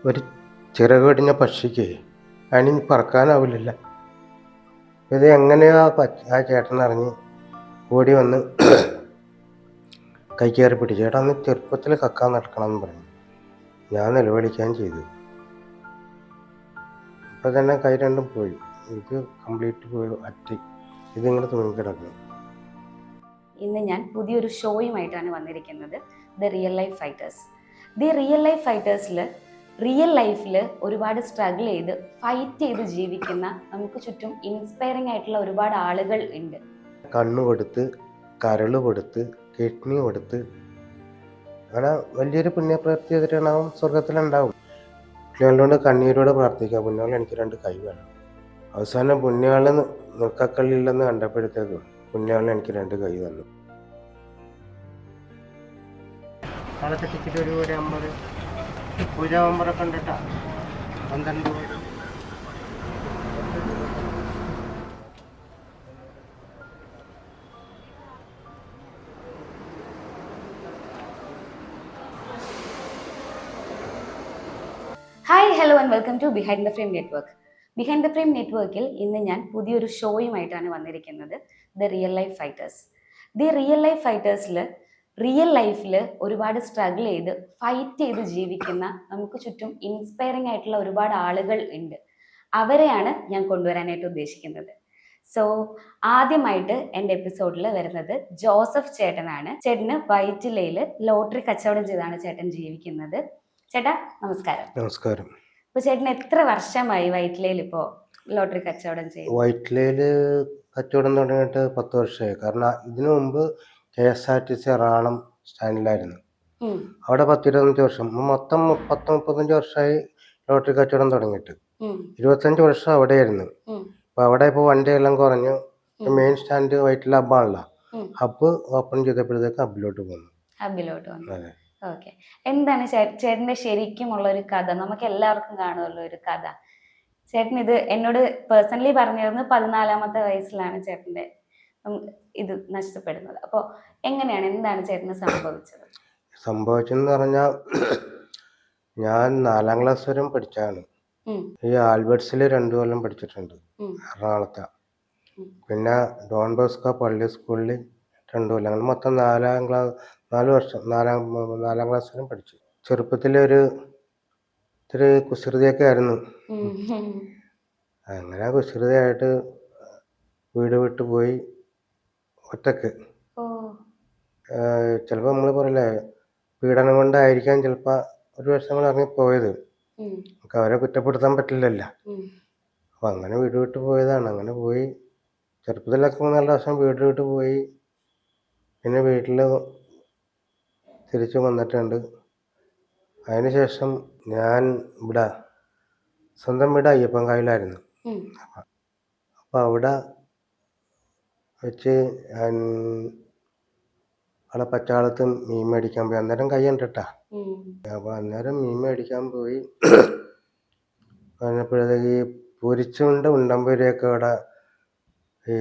ഒരു ചിറകൊടിഞ്ഞ പക്ഷിക്ക് അതിന് പറക്കാനാവില്ലല്ലോ. ഇത് എങ്ങനെയോ ആ ചേട്ടൻ അറിഞ്ഞ് ഓടി വന്ന് കൈ കയറി പിടിച്ചു. ചേട്ടാ അന്ന് ചെറുപ്പത്തിൽ കക്കാൻ നടക്കണം എന്ന് പറഞ്ഞു. ഞാൻ നിലവിളിക്കാൻ ചെയ്തു. അപ്പം തന്നെ കൈ രണ്ടും പോയി. ഇത് കംപ്ലീറ്റ് പോയി അറ്റി. ഇതിങ്ങനെ തൂങ്ങിക്കിടക്കുന്നു. ഇന്ന് ഞാൻ പുതിയൊരു ഷോയുമായിട്ടാണ് വന്നിരിക്കുന്നത്. The real life fighters. The real life ഫൈറ്റേഴ്സിൽ റിയൽ ലൈഫിൽ ഒരുപാട് സ്ട്രഗിൾ ചെയ്ത് ഫൈറ്റ് ചെയ്ത് ജീവിക്കുന്ന നമുക്ക് ചുറ്റും ഇൻസ്പയറിംഗ് ആയിട്ടുള്ള ഒരുപാട് ആളുകൾ ഉണ്ട്. കണ്ണ് കൊടുത്ത്, കരള് കൊടുത്ത്, കിഡ്നി കൊടുത്ത്, അങ്ങനെ വലിയൊരു പുണ്യപ്രവൃത്തി ചെയ്തിട്ടുണ്ടാവും, സ്വർഗത്തിലുണ്ടാവും. പുണ്യാളിനോട് കണ്ണീരോടെ പ്രാർത്ഥിക്കുക, പുണ്യാളി എനിക്ക് 2 കൈ വേണം. അവസാനം പുണ്യാള് നിൽക്കക്കള്ളില്ലെന്ന് കണ്ടപ്പോഴത്തേക്കും പുണ്യാളിന് എനിക്ക് 2 കൈ തന്നു. കാലത്തെ ടിക്കറ്റ് ഒരു 50 പൂജ നമ്പറൊക്കെ ഉണ്ട് കേട്ടോ. 12 പേര്. Hi, hello and welcome to behind the frame network. Behind the frame നെറ്റ്വർക്കിൽ ഇന്ന് ഞാൻ പുതിയൊരു ഷോയുമായിട്ടാണ് വന്നിരിക്കുന്നത്. The real life fighters. The real life ഫൈറ്റേഴ്സിൽ റിയൽ ലൈഫിൽ ഒരുപാട് സ്ട്രഗിൾ ചെയ്ത് ഫൈറ്റ് ചെയ്ത് ജീവിക്കുന്ന നമുക്ക് ചുറ്റും ഇൻസ്പയറിംഗ് ആയിട്ടുള്ള ഒരുപാട് ആളുകൾ ഉണ്ട്. അവരെയാണ് ഞാൻ കൊണ്ടുവരാനായിട്ട് ഉദ്ദേശിക്കുന്നത്. സോ ആദ്യമായിട്ട് എൻ്റെ എപ്പിസോഡിൽ വരുന്നത് ജോസഫ് ചേട്ടനാണ്. ചേട്ടന് വൈറ്റിലയിൽ ലോട്ടറി കച്ചവടം ചെയ്താണ് ചേട്ടൻ ജീവിക്കുന്നത്. ചേട്ടാ നമസ്കാരം. നമസ്കാരം. അപ്പൊ ചേട്ടന് എത്ര വർഷമായി വൈറ്റിലയിൽ ഇപ്പോ ലോട്ടറി കച്ചവടം ചെയ്യും? വൈറ്റിലയിൽ കച്ചവടം തുടങ്ങിയിട്ട് 10 വർഷമായി. കാരണം ഇതിനു മുമ്പ് KSRTC എറണാകുളം സ്റ്റാൻഡിലായിരുന്നു. അവിടെ 10-25 വർഷം, മൊത്തം 30-35 വർഷമായി ലോട്ടറി കച്ചവടം തുടങ്ങിയിട്ട്. 25 വർഷം അവിടെയായിരുന്നു. അപ്പൊ അവിടെ ഇപ്പോൾ വണ്ടിയെല്ലാം കുറഞ്ഞു. മെയിൻ സ്റ്റാൻഡ് വൈറ്റില ഹബ്ബാണല്ലോ. ഹബ്ബ് ഓപ്പൺ ചെയ്തപ്പോഴത്തേക്ക് ഹബ്ബിലോട്ട് വന്നു. അതെ. ഓക്കെ. എന്താണ് ചേട്ടന്റെ ശരിക്കുമുള്ള ഒരു കഥ? നമുക്ക് എല്ലാവർക്കും കാണുമല്ലോ ഒരു കഥ. ചേട്ടൻ ഇത് എന്നോട് പേഴ്സണലി പറഞ്ഞിരുന്നു 14ാമത്തെ വയസ്സിലാണ് ചേട്ടന്റെ ഇത് നഷ്ടപ്പെടുന്നത്. അപ്പോൾ എന്താണ് ചേട്ടന് സംഭവിച്ചത്? സംഭവിച്ചെന്ന് പറഞ്ഞാൽ ഞാൻ 4ാം ക്ലാസ് വരെ പഠിച്ചാണ്. ഈ ആൽബർട്ട്സിൽ 2 കൊല്ലം പഠിച്ചിട്ടുണ്ട്, എറണാകുളത്ത്. പിന്നെ ഡോൺ ബോസ്കോ പള്ളി സ്കൂളിൽ 2 കൊല്ലം, മൊത്തം 4 വർഷം 4ാം ക്ലാസ് വരെ പഠിച്ചു. ചെറുപ്പത്തിലൊരു ഇത്തിരി കുസൃതിയൊക്കെ ആയിരുന്നു. അങ്ങനെ കുസൃതിയായിട്ട് വീട് വിട്ട് പോയി ഒറ്റക്ക്. ചിലപ്പോൾ നമ്മൾ പറയില്ലേ, പീഡനം കൊണ്ടായിരിക്കാം ചിലപ്പോൾ ഒരു വർഷം കൂടെ ഇറങ്ങിപ്പോയത്. നമുക്ക് അവരെ കുറ്റപ്പെടുത്താൻ പറ്റില്ലല്ലോ. അപ്പം അങ്ങനെ വീട് വിട്ട് പോയതാണ്. അങ്ങനെ പോയി ചെറുപ്പത്തിലൊക്കെ 3-4 പ്രാവശ്യം വീട് വിട്ട് പോയി. പിന്നെ വീട്ടിൽ തിരിച്ചു വന്നിട്ടുണ്ട്. അതിനുശേഷം ഞാൻ ഇവിടെ സ്വന്തം വീട് അയ്യപ്പൻകാവിലായിരുന്നു. അപ്പോൾ അവിടെ വെച്ച് ഞാൻ അവിടെ പച്ചാളത്ത് മീൻ മേടിക്കാൻ പോയി. അന്നേരം കൈയുണ്ട് കേട്ടാ. അപ്പോൾ അന്നേരം മീൻ മേടിക്കാൻ പോയി. വന്നപ്പോഴത്തേക്ക് ഈ പൊരിച്ചുകൊണ്ട് ഉണ്ടമ്പൂരിയൊക്കെ അവിടെ ഈ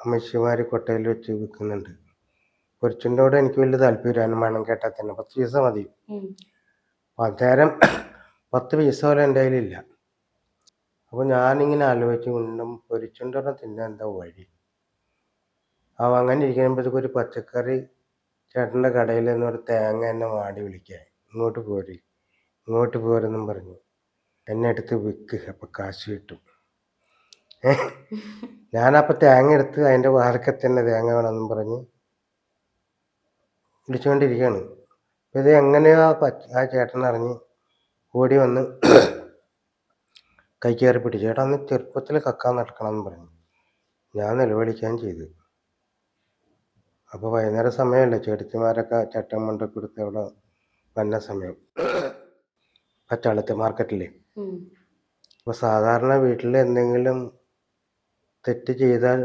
അമ്മച്ചിമാർ കൊട്ടയിൽ വെച്ച് വിൽക്കുന്നുണ്ട്. പൊരിച്ചുണ്ടോടെ എനിക്ക് വലിയ താല്പര്യമാണ്. മണം കേട്ടാൽ തന്നെ 10 പൈസ മതി. അന്നേരം 10 പൈസ പോലെ എൻ്റെ കയ്യിലില്ല. അപ്പോൾ ഞാനിങ്ങനെ ആലോചിച്ച്, പൊരിച്ചുണ്ടോടെ തിന്നാൻ എന്താ വഴി. അപ്പോൾ അങ്ങനെ ഇരിക്കുമ്പോഴത്തേക്ക് ഒരു പച്ചക്കറി ചേട്ടൻ്റെ കടയിൽ നിന്ന് ഒരു തേങ്ങ എന്നെ വാടി വിളിക്കുക, ഇങ്ങോട്ട് പോരെന്നും പറഞ്ഞു. എന്നെ എടുത്ത് വിൽക്ക്, അപ്പോൾ കാശ് കിട്ടും. ഞാനപ്പോൾ തേങ്ങ എടുത്ത് അതിൻ്റെ വാർക്കൽ തന്നെ തേങ്ങ വേണമെന്നും പറഞ്ഞ് വിളിച്ചുകൊണ്ടിരിക്കുകയാണ്. അപ്പോൾ ഇത് എങ്ങനെയോ ആ ചേട്ടൻ അറിഞ്ഞ് ഓടി വന്ന് കൈ കയറി പിടിച്ചു. ചേട്ടാ അന്ന് ചെറുപ്പത്തിൽ കക്കാൻ നടക്കണം എന്ന് പറഞ്ഞു. ഞാൻ നിലവിളിക്കാൻ ചെയ്തു. അപ്പോൾ വൈകുന്നേരം സമയമല്ലേ, ചേട്ടത്തിമാരൊക്കെ ചട്ടം മുണ്ടൊക്കെ കൊടുത്ത് അവിടെ വന്ന സമയം, പച്ചാളത്ത് മാർക്കറ്റിൽ. അപ്പോൾ സാധാരണ വീട്ടിൽ എന്തെങ്കിലും തെറ്റ് ചെയ്താൽ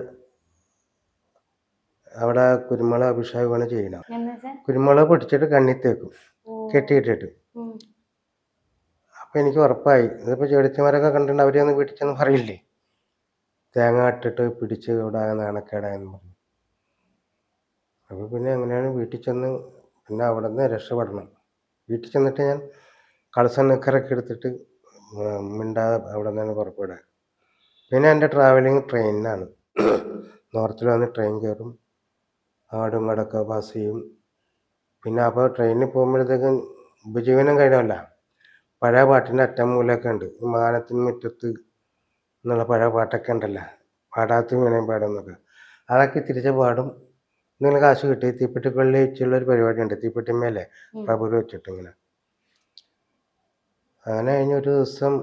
അവിടെ കുരുമുളക് അഭിഷേകമാണ് ചെയ്യണം. കുരുമുളക് പൊടിച്ചിട്ട് കണ്ണിൽ തേക്കും, കെട്ടിയിട്ടിട്ട്. അപ്പോൾ എനിക്ക് ഉറപ്പായി, ഇതിപ്പോൾ ചേട്ടത്തിമാരൊക്കെ കണ്ടിട്ടുണ്ട്, അവരെയൊന്നും വീട്ടിൽ ചെന്ന് പറയില്ലേ, തേങ്ങ ഇട്ടിട്ട് പിടിച്ച് ഇവിടെ നാണക്കേടായെന്ന് പറഞ്ഞു. അപ്പോൾ പിന്നെ എങ്ങനെയാണ് വീട്ടിൽ ചെന്ന്, പിന്നെ അവിടെ നിന്ന് രക്ഷപ്പെടണം. വീട്ടിൽ ചെന്നിട്ട് ഞാൻ കളസ നിക്കറൊക്കെ എടുത്തിട്ട് മിണ്ടാതെ അവിടെ നിന്ന് പുറപ്പെടുക. പിന്നെ എൻ്റെ ട്രാവലിങ് ട്രെയിനിനാണ്. നോർത്തിൽ വന്ന് ട്രെയിൻ കയറും, അങ്ങോട്ടും ഇങ്ങോട്ടൊക്കെ പാസ് ചെയ്യും. പിന്നെ അപ്പോൾ ട്രെയിനിൽ പോകുമ്പോഴത്തേക്കും ഉപജീവനം കഴിയുമല്ല. പഴയ പാട്ടിൻ്റെ അറ്റമൂലൊക്കെ ഉണ്ട്, മാനത്തിന് മുറ്റത്ത് എന്നുള്ള പഴയ പാട്ടൊക്കെ ഉണ്ടല്ലോ, പാടാത്ത വീണയും പാടുന്നൊക്കെ. അതൊക്കെ തിരിച്ച് പാടും. എന്തെങ്കിലും കാശ് കിട്ടി തീപ്പെട്ടിക്കൊള്ളി വെച്ചുള്ളൊരു പരിപാടിയുണ്ട്, തീപ്പെട്ടിമേലെ റബ്ബർ വെച്ചിട്ട് ഇങ്ങനെ. അങ്ങനെ കഴിഞ്ഞൊരു ദിവസം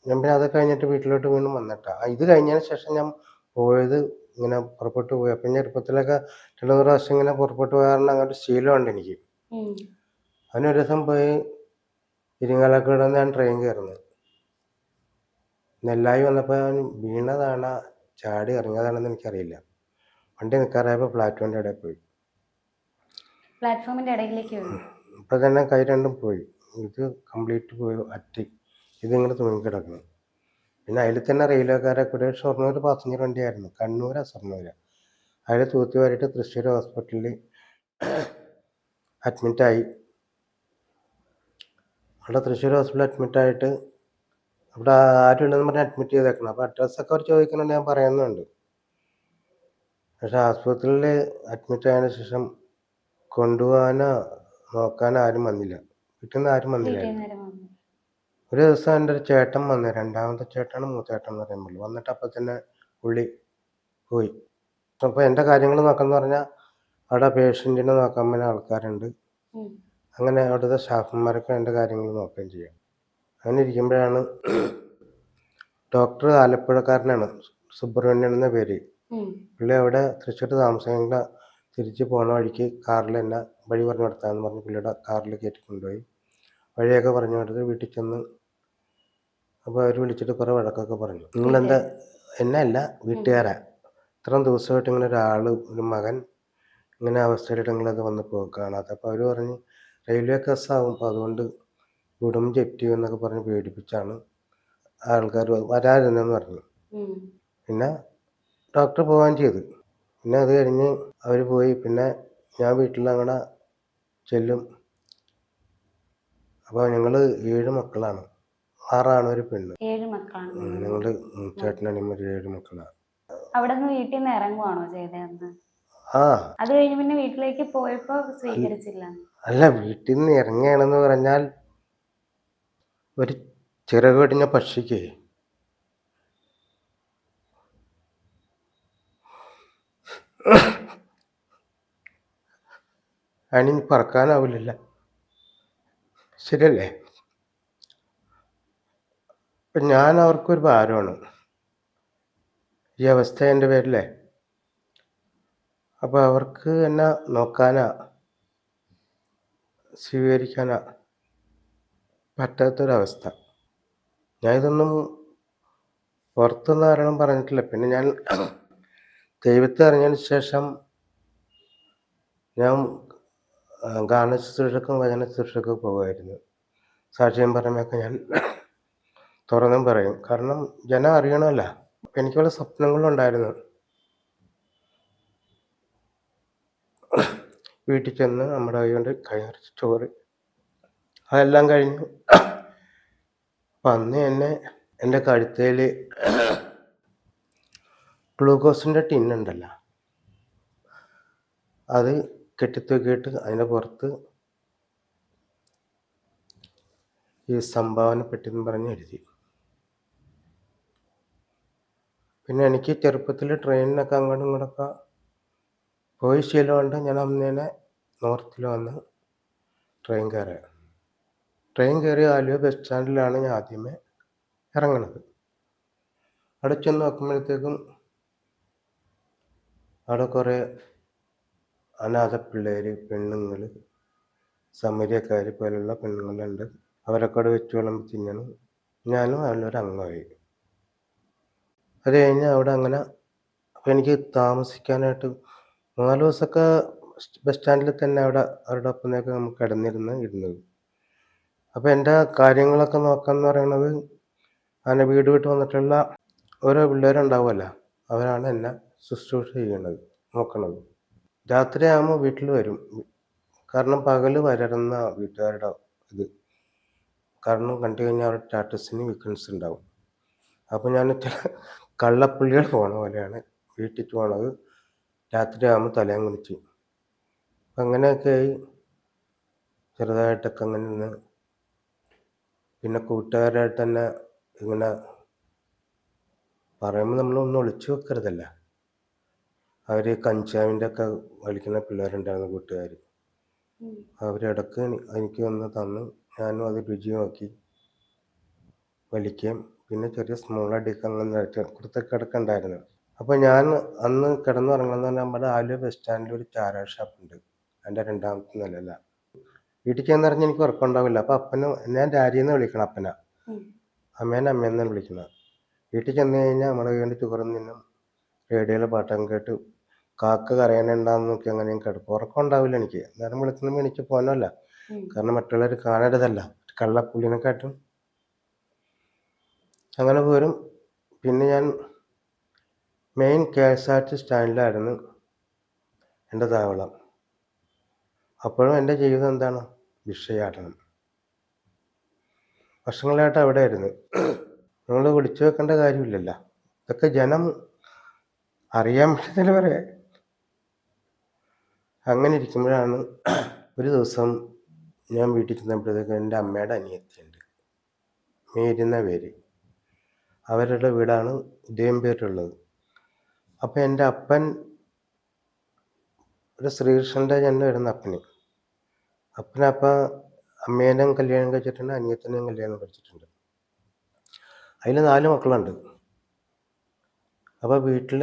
ഞാൻ പിന്നെ അത് കഴിഞ്ഞിട്ട് വീട്ടിലോട്ട് വീണ്ടും വന്നിട്ടാണ്. ഇത് കഴിഞ്ഞതിന് ശേഷം ഞാൻ പോയത് ഇങ്ങനെ പുറപ്പെട്ടു പോയി. അപ്പം ചെറുപ്പത്തിലൊക്കെ 2-3 പ്രാവശ്യം ഇങ്ങനെ പുറപ്പെട്ടു പോകാറുണ്ട്. അങ്ങോട്ട് ശീലമുണ്ട് എനിക്ക്. അതിനൊരു ദിവസം പോയി ഇരിങ്ങാലക്കുട നിന്ന് ഞാൻ ട്രെയിൻ കയറുന്നത്. നെല്ലായി വന്നപ്പോൾ ഞാൻ വീണതാണ്, ചാടി ഇറങ്ങിയതാണെന്ന് എനിക്കറിയില്ല. വണ്ടി നിൽക്കാറായപ്പോൾ പ്ലാറ്റ്ഫോമിൻ്റെ ഇടയിൽ പോയി. പ്ലാറ്റ്ഫോമിന്റെ ഇടയിലേക്ക് ഇപ്പം തന്നെ കൈ രണ്ടും പോയി. ഇത് കംപ്ലീറ്റ് പോയി അറ്റി. ഇതിങ്ങനെ തൂങ്ങിക്കിടക്കുന്നു. പിന്നെ അതിൽ തന്നെ റെയിൽവേക്കാരെ കൂടെ ഷൊർണൂർ പാസഞ്ചർ വണ്ടിയായിരുന്നു, കണ്ണൂരാ ഷൊർണൂർ. അതിൽ തൂത്തി വാരിയിട്ട് തൃശ്ശൂർ ഹോസ്പിറ്റലിൽ അഡ്മിറ്റായി. അവിടെ തൃശ്ശൂർ ഹോസ്പിറ്റലിൽ അഡ്മിറ്റായിട്ട് അവിടെ ആരുമില്ലെന്ന് പറഞ്ഞ് അഡ്മിറ്റ് ചെയ്തേക്കണം. അപ്പോൾ അഡ്രസ്സൊക്കെ അവർ ചോദിക്കുന്നുണ്ട്, ഞാൻ പറയുന്നുണ്ട്. പക്ഷെ ആശുപത്രിയിൽ അഡ്മിറ്റ് ആയതിനു ശേഷം കൊണ്ടുപോകാനോ നോക്കാനോ ആരും വന്നില്ല, വീട്ടിൽ നിന്ന് ആരും വന്നില്ലായിരുന്നു. ഒരു ദിവസം എൻ്റെ ഒരു ചേട്ടൻ വന്നു, രണ്ടാമത്തെ ചേട്ടനാണ്, മൂത്തേട്ടൻ എന്ന് പറയുമ്പോൾ വന്നിട്ട് അപ്പം തന്നെ പുള്ളി പോയി. അപ്പോൾ എൻ്റെ കാര്യങ്ങൾ നോക്കാമെന്ന് പറഞ്ഞാൽ അവിടെ പേഷ്യൻറ്റിനെ നോക്കാൻ പറ്റുന്ന ആൾക്കാരുണ്ട്. അങ്ങനെ അവിടുത്തെ സ്റ്റാഫന്മാരൊക്കെ എൻ്റെ കാര്യങ്ങൾ നോക്കുകയും ചെയ്യാം. അങ്ങനെ ഇരിക്കുമ്പോഴാണ് ഡോക്ടർ ആലപ്പുഴക്കാരനാണ്, സുബ്രഹ്മണ്യൻ എന്ന പേര്. പുള്ളി അവിടെ തൃശ്ശൂർ താമസിക്കുന്ന തിരിച്ച് പോണ വഴിക്ക് കാറിൽ എന്നെ വഴി പറഞ്ഞു കൊടുത്താന്ന് പറഞ്ഞ് പുള്ളിയുടെ കാറിൽ കയറ്റി കൊണ്ടുപോയി. വഴിയൊക്കെ പറഞ്ഞു കൊടുത്ത് വീട്ടിൽ ചെന്ന് അപ്പോൾ അവർ വിളിച്ചിട്ട് കുറേ വഴക്കൊക്കെ പറഞ്ഞു. നിങ്ങളെന്താ, എന്നെ അല്ല വീട്ടുകാരാ, ഇത്രയും ദിവസമായിട്ട് ഇങ്ങനെ ഒരു മകൻ ഇങ്ങനെ അവസ്ഥയിലിട്ട് നിങ്ങളത് വന്ന് കാണാത്ത. അപ്പോൾ അവർ പറഞ്ഞ് റെയിൽവേ കേസാവും, അപ്പോൾ അതുകൊണ്ട് വിടും ജപ്തി എന്നൊക്കെ പറഞ്ഞ് പേടിപ്പിച്ചാണ് ആൾക്കാർ വരാതിരുന്നെന്ന് പറഞ്ഞു. പിന്നെ ഡോക്ടർ പോവുകയും ചെയ്തു. പിന്നെ അത് കഴിഞ്ഞ് അവർ പോയി. പിന്നെ ഞാൻ വീട്ടിൽ അങ്ങനെ ചെല്ലും. അപ്പോൾ ഞങ്ങൾ 7 മക്കളാണ്, 6 ആണും ഒരു പെണ്ണ്. 7 മക്കളാണ്. ഞങ്ങൾ ചേട്ടനനിയന്മാർ 7 മക്കളാണ്. അവിടെ നിന്ന് വീട്ടിൽ നിന്ന് ഇറങ്ങുവാണോ ചെയ്തത്? ആ, അത് കഴിഞ്ഞ് പിന്നെ വീട്ടിലേക്ക് പോയപ്പോൾ സ്വീകരിച്ചില്ല? അല്ല, വീട്ടിൽ നിന്ന് ഇറങ്ങുകയാണെന്ന് പറഞ്ഞാൽ ഒരു ചിറകൊടിഞ്ഞ പക്ഷിക്ക് അതിന് പറക്കാനാവില്ല, ശരിയല്ലേ? അപ്പം ഞാൻ അവർക്കൊരു ഭാരമാണ് ഈ അവസ്ഥ എൻ്റെ പേരിലേ. അപ്പോൾ അവർക്ക് എന്നെ നോക്കാനാ സ്വീകരിക്കാനാ പറ്റാത്തൊരവസ്ഥ. ഞാൻ ഇതൊന്നും പുറത്തുനിന്ന് ആരോടും പറഞ്ഞിട്ടില്ല. പിന്നെ ഞാൻ ദൈവത്തെ അറിഞ്ഞതിന് ശേഷം ഞാൻ ഗാന ശുശ്രൂഷക്കും വചന ശുശ്രൂഷക്കും പോകുമായിരുന്നു. സാക്ഷ്യം പറയുമ്പോഴൊക്കെ ഞാൻ തുറന്നും പറയും, കാരണം ജനം അറിയണമല്ലോ. അപ്പം എനിക്കുള്ള സ്വപ്നങ്ങളുണ്ടായിരുന്നു. വീട്ടിൽ ചെന്ന് നമ്മുടെ കൈ കൊണ്ട് കൈനിറച്ച് ചോറ്, അതെല്ലാം കഴിഞ്ഞു. അപ്പം അന്ന് എന്നെ എൻ്റെ കഴുത്തേൽ ഗ്ലൂക്കോസിൻ്റെ ടിന്നുണ്ടല്ലോ, അത് കെട്ടിത്തൂക്കിയിട്ട് അതിൻ്റെ പുറത്ത് ഈ സംഭാവന പെട്ടിന്ന് പറഞ്ഞ് എഴുതി. പിന്നെ എനിക്ക് ചെറുപ്പത്തിൽ ട്രെയിനിനൊക്കെ അങ്ങോട്ടും ഇങ്ങോട്ടൊക്കെ പോയി ശീലമുണ്ട്. ഞാൻ അന്നേനെ നോർത്തിൽ വന്ന് ട്രെയിൻ കയറി ആലുവ ബസ് സ്റ്റാൻഡിലാണ് ഞാൻ ആദ്യമേ ഇറങ്ങണത്. അവിടെ ചെന്ന് നോക്കുമ്പോഴത്തേക്കും അവിടെ കുറേ അനാഥ പിള്ളേർ, പെണ്ണുങ്ങൾ, സമരിയക്കാർ പോലുള്ള പെണ്ണുങ്ങളുണ്ട്. അവരൊക്കെ അവിടെ വെച്ച് വിളമ്പി തിന്നണം. ഞാനും അതിലൊരു അംഗമായി. അത് കഴിഞ്ഞ് അവിടെ അങ്ങനെ അപ്പോൾ എനിക്ക് താമസിക്കാനായിട്ട് 4 ദിവസമൊക്കെ ബസ് സ്റ്റാൻഡിൽ തന്നെ അവിടെ അവരുടെ ഒപ്പമൊക്കെ നമുക്ക് ഇരുന്നത്. അപ്പോൾ എൻ്റെ കാര്യങ്ങളൊക്കെ നോക്കാമെന്ന് പറയണത് അങ്ങനെ വീട് വിട്ട് വന്നിട്ടുള്ള ഓരോ പിള്ളേരുണ്ടാവുമല്ലോ, അവരാണ് എന്നെ ശുശ്രൂഷ ചെയ്യണത്, നോക്കണത്. രാത്രിയാകുമ്പോൾ വീട്ടിൽ വരും, കാരണം പകൽ വരരുന്ന വീട്ടുകാരുടെ ഇത്. കാരണം കണ്ടു കഴിഞ്ഞാൽ അവരുടെ സ്റ്റാറ്റസിന് വീക്ക്നെസ് ഉണ്ടാവും. അപ്പോൾ ഞാൻ ചില കള്ളപ്പുള്ളികൾ പോണ പോലെയാണ് വീട്ടിൽ പോണത്. രാത്രിയാകുമ്പോൾ തലയും കുനിച്ച് അങ്ങനെയൊക്കെയായി ചെറുതായിട്ടൊക്കെ അങ്ങനെ നിന്ന്. പിന്നെ കൂട്ടുകാരായിട്ട് തന്നെ ഇങ്ങനെ പറയുമ്പോൾ നമ്മളൊന്നും ഒളിച്ചു വെക്കരുതല്ല. അവർ കഞ്ചാവിൻ്റെ ഒക്കെ വലിക്കുന്ന പിള്ളേരുണ്ടായിരുന്നു കൂട്ടുകാർ. അവരിടക്ക് എനിക്ക് ഒന്ന് തന്ന് ഞാനും അത് രുചി നോക്കി വലിക്കുകയും പിന്നെ ചെറിയ സ്മോൾ അടിയൊക്കെ അങ്ങനെ കുടുത്തക്കിടക്ക ഉണ്ടായിരുന്നു. അപ്പോൾ ഞാൻ അന്ന് കിടന്നുറങ്ങുന്നത് നമ്മുടെ ആലുവ ബസ് സ്റ്റാൻഡിൽ ഒരു ചാരാ ഷാപ്പുണ്ട്, എൻ്റെ 2ാമത്തെ നിലയില. വീട്ടിൽ ചെന്നിറങ്ങി എനിക്ക് ഉറക്കമുണ്ടാവില്ല. അപ്പോൾ അപ്പനും ഞാൻ ഡാഡിയെന്ന് വിളിക്കണം, അപ്പന. അമ്മേനെ അമ്മയെന്നാണ് വിളിക്കുന്നത്. വീട്ടിൽ ചെന്ന് കഴിഞ്ഞാൽ നമ്മുടെ വീണ്ടും ചോറും നിന്നും റേഡിയോയിലെ പാട്ടൊക്കെ കേട്ട് കാക്ക കരയാനുണ്ടാന്ന് നോക്കി അങ്ങനെ കിടക്കും. ഉറക്കം ഉണ്ടാവില്ല എനിക്ക്. നേരം വിളിക്കുമ്പോൾ എനിക്ക് പോകാനല്ല, കാരണം മറ്റുള്ളവർ കാണരുതല്ല, കള്ളപ്പുള്ളിനെക്കാട്ടും. അങ്ങനെ പോരും. പിന്നെ ഞാൻ മെയിൻ KSRT സ്റ്റാൻഡിലായിരുന്നു എൻ്റെ താവളം. അപ്പോഴും എൻ്റെ ജീവിതം എന്താണ്? ഭിക്ഷയാടനം. വർഷങ്ങളായിട്ട് അവിടെ ആയിരുന്നു. നമ്മൾ വിളിച്ചു വെക്കേണ്ട കാര്യമില്ലല്ലോ. ഇതൊക്കെ ജനം അറിയാൻ പറ്റത്തില്ല പറയാൻ. അങ്ങനെ ഇരിക്കുമ്പോഴാണ് ഒരു ദിവസം ഞാൻ വീട്ടിൽ ചെന്നപ്പോഴത്തേക്ക് എൻ്റെ അമ്മയുടെ അനിയത്തിയുണ്ട്, മേരി എന്ന പേര്. അവരുടെ വീടാണ് ഉദയംപേരിലുള്ളത്. അപ്പം എൻ്റെ അപ്പൻ ഒരു ശ്രീകൃഷ്ണൻ്റെ ജന്മമായിരുന്നു അപ്പന്. അപ്പനപ്പം അമ്മേനെയും കല്യാണം കഴിച്ചിട്ടുണ്ട്, അനിയത്തിനെയും കല്യാണം കഴിച്ചിട്ടുണ്ട്. അതിൽ 4 മക്കളുണ്ട്. അപ്പോൾ വീട്ടിൽ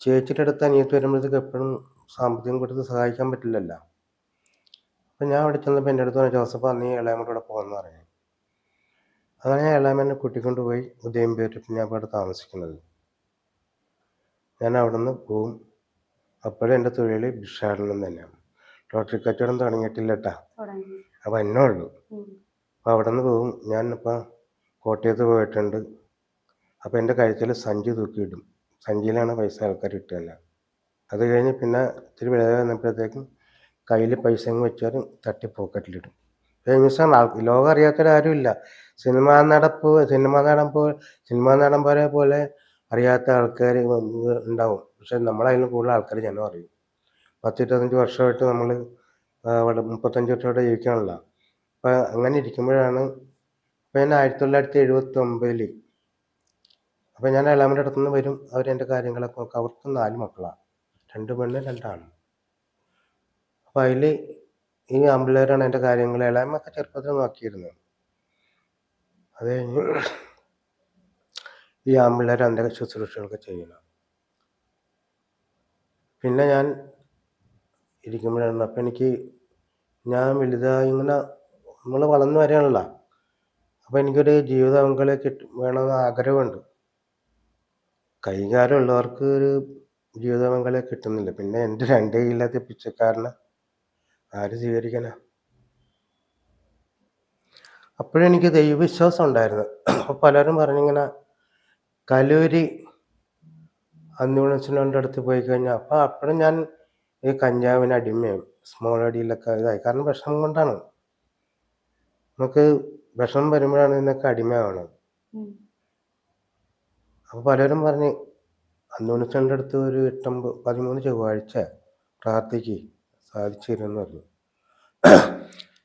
ചേച്ചിയുടെ അടുത്ത് അനിയത്തി വരുമ്പോഴത്തേക്ക് എപ്പോഴും സാമ്പത്തികം കൊടുത്ത് സഹായിക്കാൻ പറ്റില്ലല്ലോ. അപ്പം ഞാൻ അവിടെ ചെന്നപ്പോൾ എൻ്റെ അടുത്ത് പറഞ്ഞു, ജോസഫ് നീ ഇളയമൻ്റെ കൂടെ പോകുമെന്ന് പറഞ്ഞു. അങ്ങനെ ഞാൻ ഇളയമനെ കൂട്ടിക്കൊണ്ട് പോയി ഉദയംപേരിൽ. പിന്നെ ഞാൻ അവിടെ താമസിക്കുന്നത്. ഞാൻ അവിടെ നിന്ന് പോവും. അപ്പോഴും എൻ്റെ തൊഴിൽ ഭിക്ഷാടനം തന്നെയാണ്. ലോട്ടറി കച്ചവടം തുടങ്ങിയിട്ടില്ല കേട്ടാ, അപ്പം എന്നേ ഉള്ളൂ. അപ്പോൾ അവിടെ നിന്ന് പോവും. ഞാനിപ്പോൾ കോട്ടയത്ത് പോയിട്ടുണ്ട്. അപ്പോൾ എൻ്റെ കഴുത്തിൽ സഞ്ചി തൂക്കിയിടും. സഞ്ചിയിലാണ് പൈസ ആൾക്കാർ ഇട്ടുതന്നെ. അത് കഴിഞ്ഞ് പിന്നെ ഇത്തിരി വില വന്നപ്പോഴത്തേക്കും കയ്യിൽ പൈസ വെച്ചാൽ തട്ടി പോക്കറ്റിലിടും. ഫേമസാണ്. ലോകം അറിയാത്തൊരാരുമില്ല. സിനിമാ നടൻ പോലെ അറിയാത്ത ആൾക്കാർ ഉണ്ടാവും. പക്ഷെ നമ്മളതിലും കൂടുതൽ ആൾക്കാർ ജനം അറിയും. 10-25 വർഷമായിട്ട് നമ്മൾ അവിടെ 35 വർഷമായിട്ട് ജീവിക്കാനുള്ള. അപ്പം അങ്ങനെ ഇരിക്കുമ്പോഴാണ് ഇപ്പം ഞാൻ 1979 അപ്പം ഞാൻ ഇളാമൻ്റെ അടുത്ത് നിന്ന് വരും. അവരെൻ്റെ കാര്യങ്ങളൊക്കെ നോക്കും. അവർക്ക് 4 മക്കളാണ്, 2 പെണ്ണ് 2 ആണ്. അപ്പം അതിൽ ഈ ആമ്പിള്ളേരാണ് എൻ്റെ കാര്യങ്ങൾ. ഇളാമൊക്കെ ചെറുപ്പത്തിൽ നോക്കിയിരുന്നു. അത് കഴിഞ്ഞ് ഈ ആമ്പിള്ളേർ എൻ്റെ ശുശ്രൂഷകളൊക്കെ ചെയ്യണം. പിന്നെ ഞാൻ ഇരിക്കുമ്പോഴാണ് അപ്പം എനിക്ക് ഞാൻ വലുതായി ഇങ്ങനെ നമ്മൾ വളർന്നു വരികയാണല്ലോ. അപ്പോൾ എനിക്കൊരു ജീവിത പങ്കാളിയെ വേണമെന്ന് ആഗ്രഹമുണ്ട്. കൈകാര്യമുള്ളവർക്ക് ഒരു ജീവിത പങ്കാളിയെ കിട്ടുന്നില്ല. പിന്നെ എൻ്റെ 2 കൈയില്ലാത്ത പിച്ചക്കാരനെ ആര് സ്വീകരിക്കാനാ? അപ്പോഴും എനിക്ക് ദൈവവിശ്വാസം ഉണ്ടായിരുന്നു. അപ്പോൾ പലരും പറഞ്ഞിങ്ങനെ കലൂരി അന്വേഷണൻ്റെ അടുത്ത് പോയി കഴിഞ്ഞാൽ അപ്പോഴും ഞാൻ ഈ കഞ്ചാവിന് അടിമയും സ്മോൾ അടിയിലൊക്കെ ഇതായി. കാരണം വിഷം കൊണ്ടാണ്. നമുക്ക് വിഷം വരുമ്പോഴാണ് ഇതിനൊക്കെ അടിമയാവണത്. അപ്പോൾ പലരും പറഞ്ഞ് അന്വേഷണൻ്റെ അടുത്ത് ഒരു 13 ചൊവ്വാഴ്ച പ്രാർത്ഥിക്ക് സാധിച്ചു തരുമെന്ന് പറഞ്ഞു.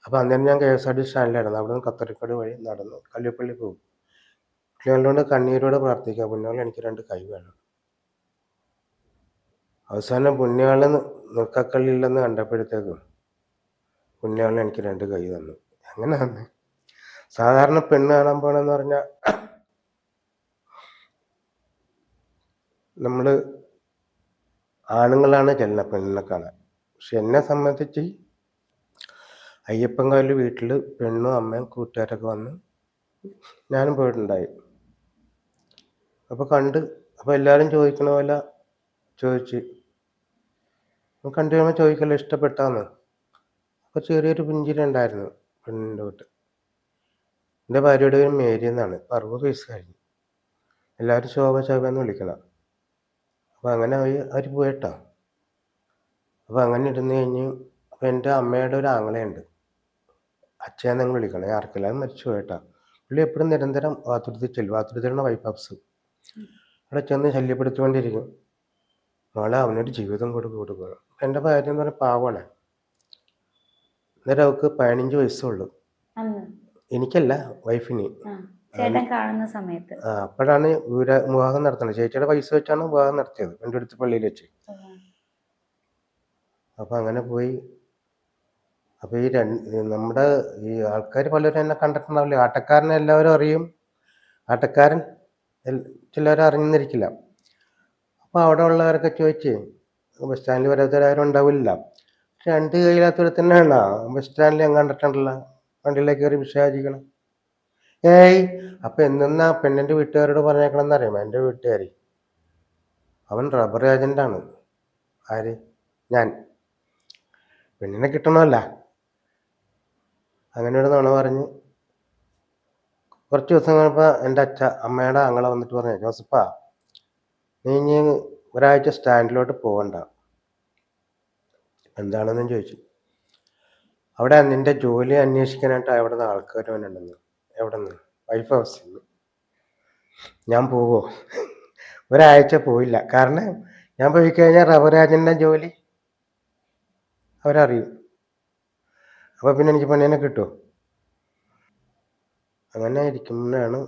അപ്പോൾ അന്നേരം ഞാൻ KSRT സ്റ്റാൻഡിലായിരുന്നു. അവിടെ നിന്ന് കത്തറിക്കോട് വഴി നടന്ന് കല്ലുപ്പള്ളി പോകും. പുണ്യാളിനോട് കണ്ണീരോടെ പ്രാർത്ഥിക്കുക, പുണ്യാളി എനിക്ക് 2 കൈ വേണം. അവസാനം പുണ്യാളി നൃക്കക്കള്ളിയില്ലെന്ന് കണ്ടപ്പോഴത്തേക്കും പുണ്യാളി എനിക്ക് 2 കൈ തന്നു. എങ്ങനെയാണ് സാധാരണ പെണ്ണ് കാണാൻ പോകണമെന്ന് പറഞ്ഞാൽ നമ്മൾ ആണുങ്ങളാണ് ചെല്ലുന്നത് പെണ്ണിനെ കാണാൻ. പക്ഷെ എന്നെ സംബന്ധിച്ച് അയ്യപ്പൻകാവിൽ വീട്ടിൽ പെണ്ണും അമ്മയും കൂട്ടുകാരൊക്കെ വന്ന് ഞാനും പോയിട്ടുണ്ടായി. അപ്പോൾ കണ്ട് അപ്പോൾ എല്ലാവരും ചോദിക്കണ പോലെ ചോദിച്ച് കണ്ടു കഴിയുമ്പോൾ ചോദിക്കല്ലോ ഇഷ്ടപ്പെട്ടാന്ന്. അപ്പോൾ ചെറിയൊരു പുഞ്ചിരി ഉണ്ടായിരുന്നു പെണ്ണിൻ്റെ വീട്ട്. എൻ്റെ ഭാര്യയുടെ പേര് മേരി എന്നാണ്. 60 വയസ്സ് കഴിഞ്ഞു. എല്ലാവരും ശോഭ എന്ന് വിളിക്കണം. അപ്പോൾ അങ്ങനെ അവർ പോയിട്ടോ. അപ്പോൾ അങ്ങനെ ഇരുന്ന് കഴിഞ്ഞ് അപ്പോൾ എൻ്റെ അമ്മയുടെ ഒരു ആങ്ങളയുണ്ട്, അച്ഛനെന്ന് വിളിക്കണം. ആർക്കെല്ലാം മരിച്ചു പോയിട്ടാ. പുള്ളി എപ്പോഴും നിരന്തരം വാതുരുത്തി ചെല്ലും. വാതുരുത്തിയാണ് വൈപ്പാപ്സ്. അവിടെ ചെന്ന് ശല്യപ്പെടുത്തിക്കൊണ്ടിരിക്കും. മോളെ അവനൊരു ജീവിതം കൊടുക്കുക. എൻ്റെ ഭാര്യ എന്ന് പറഞ്ഞാൽ പാവമാണ്. അന്നേരം അവൾക്ക് 15 വയസ്സുള്ളൂ. എനിക്കല്ല, വൈഫിന്. ചേട്ടൻ കാണുന്ന സമയത്ത് അപ്പോഴാണ് വിവാഹം നടത്തുന്നത്. ചേച്ചിയുടെ പൈസ വെച്ചാണ് വിവാഹം നടത്തിയത്, എൻ്റെ അടുത്ത് പള്ളിയിൽ വെച്ച്. അപ്പം അങ്ങനെ പോയി. അപ്പോൾ ഈ നമ്മുടെ ഈ ആൾക്കാർ പലരും എന്നെ കണ്ടിട്ടുണ്ടാവില്ല. ആട്ടക്കാരനെ എല്ലാവരും അറിയും, ആട്ടക്കാരൻ ചിലവരും അറിഞ്ഞിരിക്കില്ല. അപ്പോൾ അവിടെ ഉള്ളവരൊക്കെ ചോദിച്ച്, ബസ് സ്റ്റാൻഡിൽ വരാത്തവരാരും ഉണ്ടാവില്ല. 2 കൈയില്ലാത്തവർ തന്നെയാണ് ബസ് സ്റ്റാൻഡിൽ ഞാൻ കണ്ടിട്ടുണ്ടല്ലോ, വണ്ടിയിലേക്ക് കയറി വിഷയാചിക്കണം. അപ്പം എന്നാ പെണ്ണിൻ്റെ വീട്ടുകാരോട് പറഞ്ഞേക്കണമെന്ന് അറിയാമോ? എൻ്റെ വീട്ടുകാർ, അവൻ റബ്ബർ ഏജൻ്റാണ്. ആര്? ഞാൻ. പെണ്ണിനെ കിട്ടണമല്ല. അങ്ങനെ ഒരു നുണ പറഞ്ഞ് കുറച്ച് ദിവസം കഴിഞ്ഞപ്പോൾ എൻ്റെ അമ്മയുടെ ആങ്ങള വന്നിട്ട് പറഞ്ഞു, ജോസഫാ, നീ ഇനി ഒരാഴ്ച സ്റ്റാൻഡിലോട്ട് പോകണ്ട. എന്താണെന്നും ചോദിച്ചു. അവിടെ നിൻ്റെ ജോലി അന്വേഷിക്കാനായിട്ട് അവിടെ നിന്ന് ആൾക്കാർ വന്നിട്ടുണ്ടെന്ന്. എവിടെ നിന്ന്? വൈഫ് ഹൗസിൽ നിന്ന്. ഞാൻ പോവോ? ഒരാഴ്ച പോയില്ല. കാരണം ഞാൻ പോയി കഴിഞ്ഞാൽ റബ്ബർ ഏജൻ്റെ ജോലി അവരറിയും. അപ്പോൾ പിന്നെ എനിക്ക് പെണ്ണിനെ കിട്ടുമോ? അങ്ങനെ ഇരിക്കുമ്പോഴാണ്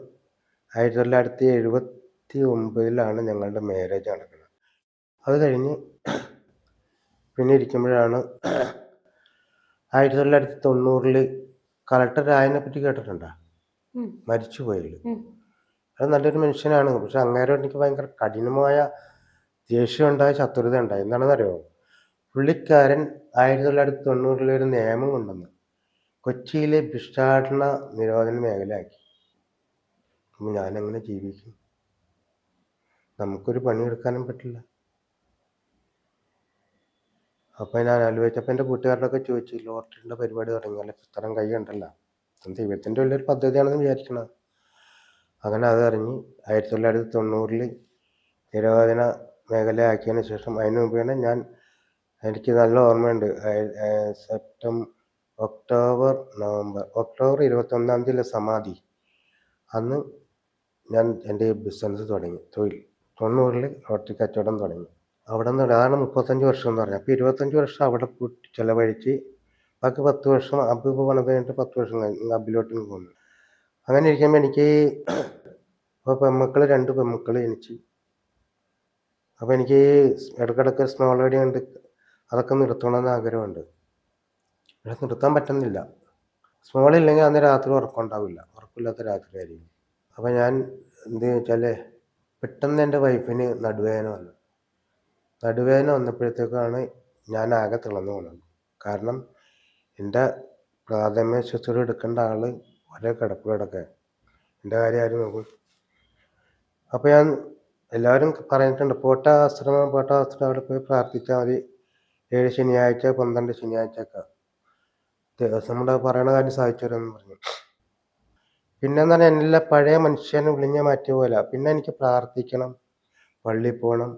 1979 ഞങ്ങളുടെ മാരേജ് നടക്കുന്നത്. അത് കഴിഞ്ഞ് പിന്നെ ഇരിക്കുമ്പോഴാണ് 1990 കളക്ടർ രായനെ പറ്റി കേട്ടിട്ടുണ്ടോ? മരിച്ചു പോയത്. അത് നല്ലൊരു മനുഷ്യനാണ്. പക്ഷെ അങ്ങേരോട് എനിക്ക് ഭയങ്കര കഠിനമായ ദേഷ്യം ഉണ്ടായ, ശത്രുത ഉണ്ടായി. എന്താണെന്നറിയോ? പുള്ളിക്കാരൻ 1990 ഒരു നിയമം കൊണ്ടുവന്നു. കൊച്ചിയിലെ ഭിക്ഷാടന നിരോധന മേഖലയാക്കി. അപ്പം ഞാനെങ്ങനെ ജീവിക്കും? നമുക്കൊരു പണിയെടുക്കാനും പറ്റില്ല. അപ്പം ഞാൻ ആലോചിച്ചപ്പോൾ എൻ്റെ കൂട്ടുകാരോടൊക്കെ ചോദിച്ചു, ലോട്ടറിൻ്റെ പരിപാടി തുടങ്ങിയാലോ? ഇത്തരം കൈ ഉണ്ടല്ലോ, ദൈവത്തിൻ്റെ വലിയൊരു പദ്ധതിയാണെന്ന് വിചാരിക്കണം. അങ്ങനെ അതറിഞ്ഞ് 1990 നിരോധന മേഖലയാക്കിയതിന് ശേഷം, അതിന് മുമ്പേണ് എനിക്ക് നല്ല ഓർമ്മയുണ്ട്, ഒക്ടോബർ 21 സമാധി, അന്ന് ഞാൻ എൻ്റെ ബിസിനസ് തുടങ്ങി, തൊഴിൽ. 90 ലോട്ടറി കച്ചവടം തുടങ്ങി. അവിടെ നിന്ന് അതാണ് 35 വർഷം എന്ന് പറഞ്ഞത്. അപ്പോൾ 25 വർഷം അവിടെ പോയിട്ട് ചിലവഴിച്ച് ബാക്കി 10 വർഷം അബ് പണിത് കഴിഞ്ഞിട്ട് 10 വർഷം കഴിഞ്ഞ് അബിലോട്ടിന് പോകുന്നു. അങ്ങനെ ഇരിക്കുമ്പോൾ എനിക്ക് അപ്പോൾ 2 പെൺമക്കൾ ജനിച്ച്. അപ്പോൾ എനിക്ക് ഇടയ്ക്കിടയ്ക്ക് സ്മോൾ ഐഡി ഉണ്ട്, അതൊക്കെ നിർത്തണമെന്ന് ആഗ്രഹമുണ്ട്. പക്ഷെ നിർത്താൻ പറ്റുന്നില്ല. സ്മോൾ ഇല്ലെങ്കിൽ അന്ന് രാത്രി ഉറക്കമുണ്ടാവില്ല, ഉറക്കമില്ലാത്ത രാത്രി ആയിരിക്കും. അപ്പോൾ ഞാൻ എന്ത് വെച്ചാൽ, പെട്ടെന്ന് എൻ്റെ വൈഫിന് നടുവേദന വന്നു. നടുവേദന വന്നപ്പോഴത്തേക്കാണ് ഞാൻ ആകെ തിളർന്നു പോകുന്നത്. കാരണം എൻ്റെ പ്രാഥമിക ശുശ്രൂഷ എടുക്കേണ്ട ആൾ ഒരേ കിടപ്പ് കിടക്കുക, എൻ്റെ കാര്യം ആരും നോക്കും. അപ്പോൾ ഞാൻ എല്ലാവരും പറഞ്ഞിട്ടുണ്ട്, പോട്ടാശ്രമം അവിടെ പോയി പ്രാർത്ഥിച്ചാൽ മതി, 7 ശനിയാഴ്ച 12 ശനിയാഴ്ചയൊക്കെ നമ്മുടെ പറയണ കാര്യം സാധിച്ചു വരുമെന്ന് പറഞ്ഞു. പിന്നെന്ന് പറഞ്ഞാൽ എല്ലാ പഴയ മനുഷ്യനെ വിളിഞ്ഞ് മാറ്റിയ പോലെ. പിന്നെ എനിക്ക് പ്രാർത്ഥിക്കണം, പള്ളിയിൽ പോകണം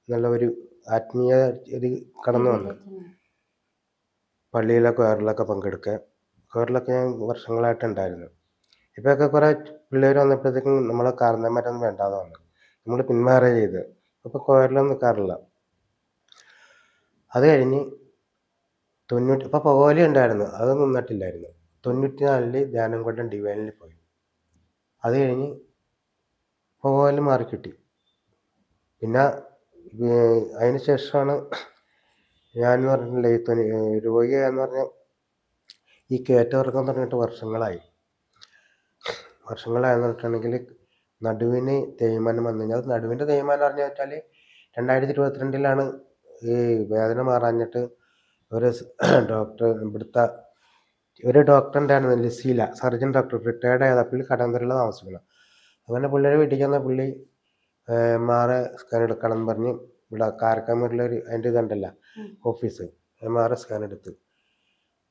എന്നുള്ള ഒരു ആത്മീയ ഒരു കടന്നു വന്നു. പള്ളിയിലെ കൊയറിലൊക്കെ പങ്കെടുക്കുക. കൊയറിലൊക്കെ ഞാൻ വർഷങ്ങളായിട്ടുണ്ടായിരുന്നു. ഇപ്പോഴൊക്കെ കുറേ പിള്ളേർ വന്നപ്പോഴത്തേക്കും നമ്മളെ കാരണന്മാരൊന്നും വേണ്ടാതെ വന്നു, നമ്മൾ പിന്മാറുക ചെയ്ത്. അപ്പോൾ കൊയറിലൊന്നും നിൽക്കാറില്ല. അത് കഴിഞ്ഞ് ഇപ്പോൾ പുകവലി ഉണ്ടായിരുന്നു, അത് നിന്നിട്ടില്ലായിരുന്നു. 94 ധ്യാനംകൊണ്ടം ഡിവൈനിൽ പോയി. അത് കഴിഞ്ഞ് പുകവലി മാറിക്കിട്ടി. പിന്നെ അതിന് ശേഷമാണ് ഞാൻ പറഞ്ഞില്ലേ രോഗിയാന്ന് പറഞ്ഞാൽ ഈ കയറ്റമിറക്കം തുടങ്ങിയിട്ട് വർഷങ്ങളായെന്ന് പറഞ്ഞിട്ടുണ്ടെങ്കിൽ നടുവിന് തേയ്മാനം വന്നു കഴിഞ്ഞാൽ, നടുവിൻ്റെ തേയ്മാനം പറഞ്ഞു വെച്ചാൽ 2022 ഈ വേദന മാറാഞ്ഞിട്ട് ഒരു ഡോക്ടർ, ഇവിടുത്തെ ഒരു ഡോക്ടറിൻ്റെ ആയിരുന്നു ലിസീല, സർജൻ ഡോക്ടർ, റിട്ടയർഡ് ആയത്. പുള്ളി കടന്തരയിൽ താമസിക്കണം. അങ്ങനെ പുള്ളിയുടെ വീട്ടിൽ ചെന്ന പുള്ളി MRI സ്കാൻ എടുക്കണം എന്ന് പറഞ്ഞ് ഇവിടെ കാരക്കാമൂരിലൊരു അതിൻ്റെ ഇതുണ്ടല്ലോ ഓഫീസ്, MRI സ്കാൻ എടുത്ത്.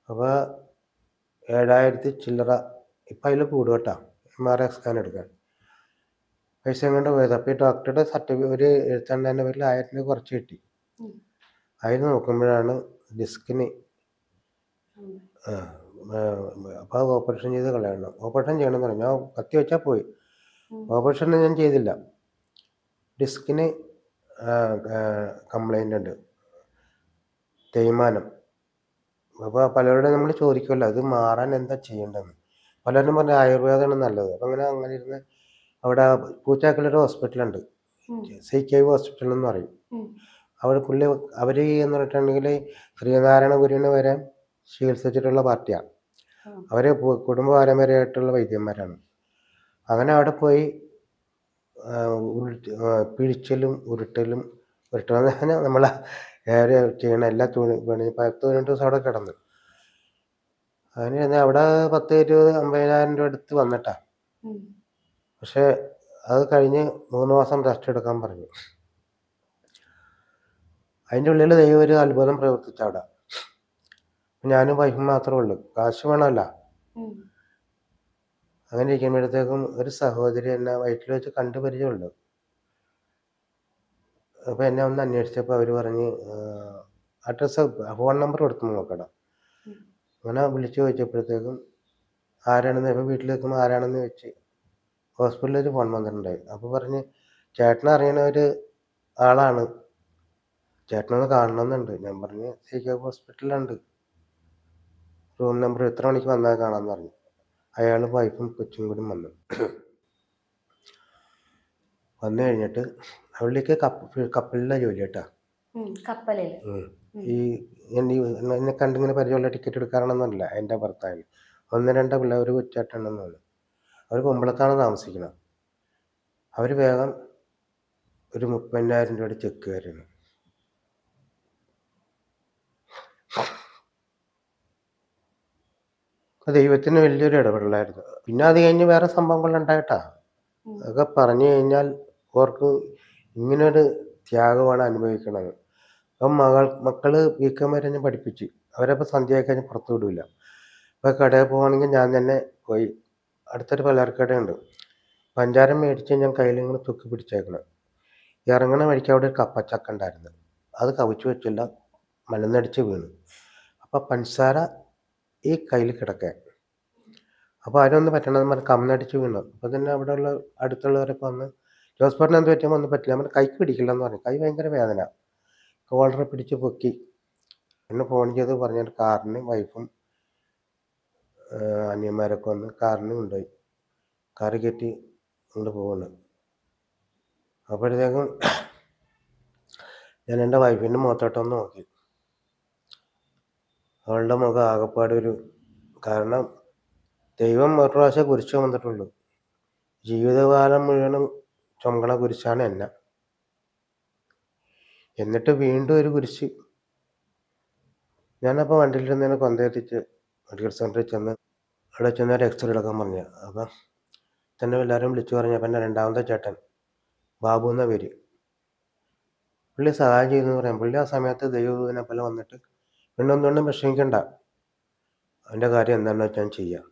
അപ്പോൾ 7000 ചില്ലറ, ഇപ്പം അതിൽ കൂടും കേട്ടോ MRI സ്കാൻ എടുക്കാൻ. പൈസ കൊണ്ട് പോയത്. അപ്പോൾ ഈ ഡോക്ടറുടെ സർട്ടിഫിക്കറ്റ് ഒരു എഴുത്തണ്ടേൻ്റെ പേരിൽ 1000 രൂപ കുറച്ച് കിട്ടി. അതിൽ നോക്കുമ്പോഴാണ് ഡിസ്കിന് അപ്പോൾ അത് ഓപ്പറേഷൻ ചെയ്ത് കളയണം. ഓപ്പറേഷൻ ചെയ്യണമെന്ന് പറഞ്ഞു. ഞാൻ കത്തി വെച്ചാൽ പോയി. ഉം. ഓപ്പറേഷൻ ഞാൻ ചെയ്തില്ല. ഡിസ്കിന് കംപ്ലൈൻ്റ് ഉണ്ട്, തേയ്മാനം. അപ്പോൾ പലരോടും നമ്മൾ ചോദിക്കുമല്ലോ അത് മാറാൻ എന്താ ചെയ്യേണ്ടതെന്ന്. പലരും പറഞ്ഞ ആയുർവേദമാണ് നല്ലത്. അപ്പോൾ അങ്ങനെ ഇരുന്ന് അവിടെ പൂച്ചാക്കലൊരു ഹോസ്പിറ്റലുണ്ട്, ഉം. CK ഹോസ്പിറ്റൽ എന്ന് പറയും. ഉം. അവർ എന്ന് പറഞ്ഞിട്ടുണ്ടെങ്കിൽ ശ്രീനാരായണ ഗുരുവിനെ വരെ ചികിത്സിച്ചിട്ടുള്ള പാർട്ടിയാണ്. ഉം. അവർ കുടുംബ പാരമ്പര്യമായിട്ടുള്ള വൈദ്യന്മാരാണ്. അങ്ങനെ അവിടെ പോയി പിഴിച്ചലും ഉരുട്ടലും എന്ന് പറഞ്ഞാൽ നമ്മളെ ചെയ്യണ എല്ലാ 10-12 ദിവസം അവിടെ കിടന്നു. അതിന് അവിടെ 10-20-50,000 രൂപ അടുത്ത് വന്നിട്ടാ. ഉം. പക്ഷെ അത് കഴിഞ്ഞ് 3 മാസം റെസ്റ്റ് എടുക്കാൻ പറഞ്ഞു. അതിൻ്റെ ഉള്ളിൽ ദൈവം ഒരു അത്ഭുതം പ്രവർത്തിച്ചവിടെ. ഞാനും വൈഫും മാത്രമേ ഉള്ളൂ, കാശ് വേണമല്ല. ഉം. അങ്ങനെ ഇരിക്കുമ്പോഴത്തേക്കും ഒരു സഹോദരി എന്നെ വയറ്റിൽ വെച്ച് കണ്ടു പരിചയമുള്ളൂ. അപ്പോൾ എന്നെ ഒന്ന് അന്വേഷിച്ചപ്പോൾ അവർ പറഞ്ഞ് അഡ്രസ്സ് ഫോൺ നമ്പർ കൊടുത്ത് നോക്കണം. ഉം. അങ്ങനെ വിളിച്ചു ചോദിച്ചപ്പോഴത്തേക്കും ആരാണെന്ന്, ഇപ്പോൾ വീട്ടിൽ നിൽക്കുമ്പോൾ ആരാണെന്ന് വെച്ച് ഹോസ്പിറ്റലിൽ ഒരു ഫോൺ വന്നിട്ടുണ്ടായി. അപ്പോൾ പറഞ്ഞ് ചേട്ടനെ അറിയണ ഒരു ആളാണ്, ചേട്ടനൊന്ന് കാണണമെന്നുണ്ട്. ഞാൻ പറഞ്ഞ് CK ഹോസ്പിറ്റലിലുണ്ട്, റൂം നമ്പർ എത്ര മണിക്ക് വന്നാൽ കാണാമെന്ന് പറഞ്ഞു. അയാളും വൈഫും കൊച്ചും കൂടി വന്നു. വന്നു കഴിഞ്ഞിട്ട് അവളിലേക്ക് കപ്പലിലെ ജോലി കേട്ടാ. കപ്പലിൽ ഈ എന്നെ കണ്ടിങ്ങനെ പരിചയമുള്ള ടിക്കറ്റ് എടുക്കാനാണെന്നല്ല എൻ്റെ ഭർത്താവിന്. 1-2 പിള്ളേർ, ഒരു കൊച്ചാട്ടുണ്ടെന്നാണ്. അവർ കുമ്പളത്താണ് താമസിക്കുന്നത്. അവർ വേഗം ഒരു 30,000 രൂപയുടെ ചെക്ക് തരുന്നു. ദൈവത്തിന് വലിയൊരു ഇടപെടലായിരുന്നു. പിന്നെ അത് കഴിഞ്ഞ് വേറെ സംഭവങ്ങളുണ്ടായിട്ടാ. അതൊക്കെ പറഞ്ഞു കഴിഞ്ഞാൽ ഓർക്കും ഇങ്ങനൊരു ത്യാഗമാണ് അനുഭവിക്കണത്. അപ്പം മക്കൾ വീക്കം വരെ ഞാൻ പഠിപ്പിച്ച്, അവരപ്പോൾ സന്ധ്യയായി കഴിഞ്ഞ് പുറത്ത് വിടില്ല. ഇപ്പോൾ കടയിൽ പോവുകയാണെങ്കിൽ ഞാൻ തന്നെ പോയി, അടുത്തൊരു പലചരക്കടയുണ്ട്, പഞ്ചാരം മേടിച്ച് ഞാൻ കയ്യിൽ ഇങ്ങനെ തൂക്കി പിടിച്ചേക്കണം. ഇറങ്ങണ വഴിക്ക് അവിടെ ഒരു കപ്പച്ചക്ക ഉണ്ടായിരുന്നു, അത് കവിച്ച് വെച്ചില്ല, മലന്നടിച്ച് വീണു. അപ്പോൾ പഞ്ചസാര ഈ കയ്യിൽ കിടക്കാൻ. അപ്പോൾ ആരൊന്നും പറ്റണമെന്ന് പറഞ്ഞ് കമ്മടിച്ച് വീണു. അപ്പോൾ തന്നെ അവിടെയുള്ള അടുത്തുള്ളവരൊക്കെ വന്ന് ജോസ്ഫറിന് എന്ത് പറ്റുമ്പോൾ ഒന്നും പറ്റില്ല, നമ്മൾ കൈക്ക് പിടിക്കില്ലെന്ന് പറഞ്ഞു. കൈ ഭയങ്കര വേദന, കോളറെ പിടിച്ച് പൊക്കി. എന്നെ ഫോൺ ചെയ്ത് പറഞ്ഞിട്ട് കാറിന് വൈഫും അനിയന്മാരൊക്കെ വന്ന് കാറിന് കൊണ്ടുപോയി, കാറ് കയറ്റി കൊണ്ട് പോകുന്നു. അപ്പോഴത്തേക്കും ഞാൻ എൻ്റെ വൈഫിൻ്റെ മുഖത്തോട്ടൊന്ന് നോക്കി. അവളുടെ മുഖം ആകെപ്പാടൊരു, കാരണം ദൈവം ഒരു പ്രാവശ്യം കുരിശ് വന്നിട്ടുള്ളൂ, ജീവിതകാലം മുഴുവനും ചുമക്കണ കുരിശാണ് എന്നെ. എന്നിട്ട് വീണ്ടും ഒരു കുരിശ്. ഞാനപ്പോൾ വണ്ടിയിലിരുന്നതിനെ കൊന്തയെത്തിച്ച് മെഡിക്കൽ സെൻറ്ററിൽ ചെന്ന് അവിടെ ചെന്ന് ഒരു എക്സ്റേ എടുക്കാൻ പറഞ്ഞു. അപ്പം തന്നെ എല്ലാവരും വിളിച്ചു പറഞ്ഞു. അപ്പം എൻ്റെ രണ്ടാമത്തെ ചേട്ടൻ ബാബു എന്ന പേര്, പുള്ളി സഹായം ചെയ്യുന്നു പറയാം. പുള്ളി ആ സമയത്ത് ദൈവദൂതനെ പോലെ വന്നിട്ട് പെണ്ണൊന്നുകൊണ്ടും വിഷമിക്കണ്ട, അവൻ്റെ കാര്യം എന്താണെന്ന് വെച്ചാൽ ചെയ്യാം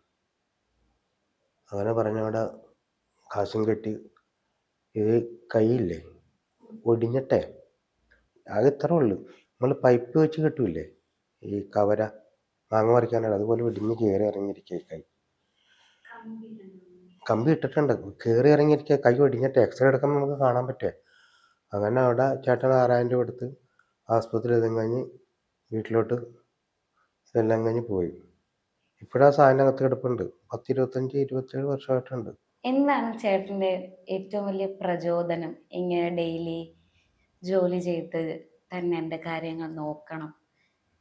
അങ്ങനെ പറഞ്ഞവിടെ കാശും കെട്ടി. ഇത് കൈയില്ലേ ഒടിഞ്ഞിട്ടേ, ആകെ ഇത്ര ഉള്ളു, നമ്മൾ പൈപ്പ് വെച്ച് കെട്ടൂല്ലേ ഈ കവര മാങ്ങ പറിക്കാനാണ്, അതുപോലെ ഒടിഞ്ഞ് കയറി ഇറങ്ങിയിരിക്കുക. കൈ കമ്പി ഇട്ടിട്ടുണ്ട്, കയറി ഇറങ്ങിയിരിക്കുക, കൈ ഒടിഞ്ഞിട്ട് എക്സ്റേ എടുക്കുമ്പോൾ നമുക്ക് കാണാൻ പറ്റുമേ. അങ്ങനെ അവിടെ ചേട്ടൻ 6,000 രൂപ എടുത്ത് ആസ്പത്രി ഇതും കഴിഞ്ഞ് വീട്ടിലോട്ട് ഇതെല്ലാം കഴിഞ്ഞ് പോയി. ഇപ്പോഴാ സാധനം അകത്ത് കിടപ്പുണ്ട്, 10-25-27 വർഷമായിട്ടുണ്ട്. എന്താണ് ചേട്ടൻ്റെ ഏറ്റവും വലിയ പ്രചോദനം ഇങ്ങനെ ഡെയിലി ജോലി ചെയ്ത് തന്നെ എൻ്റെ കാര്യങ്ങൾ നോക്കണം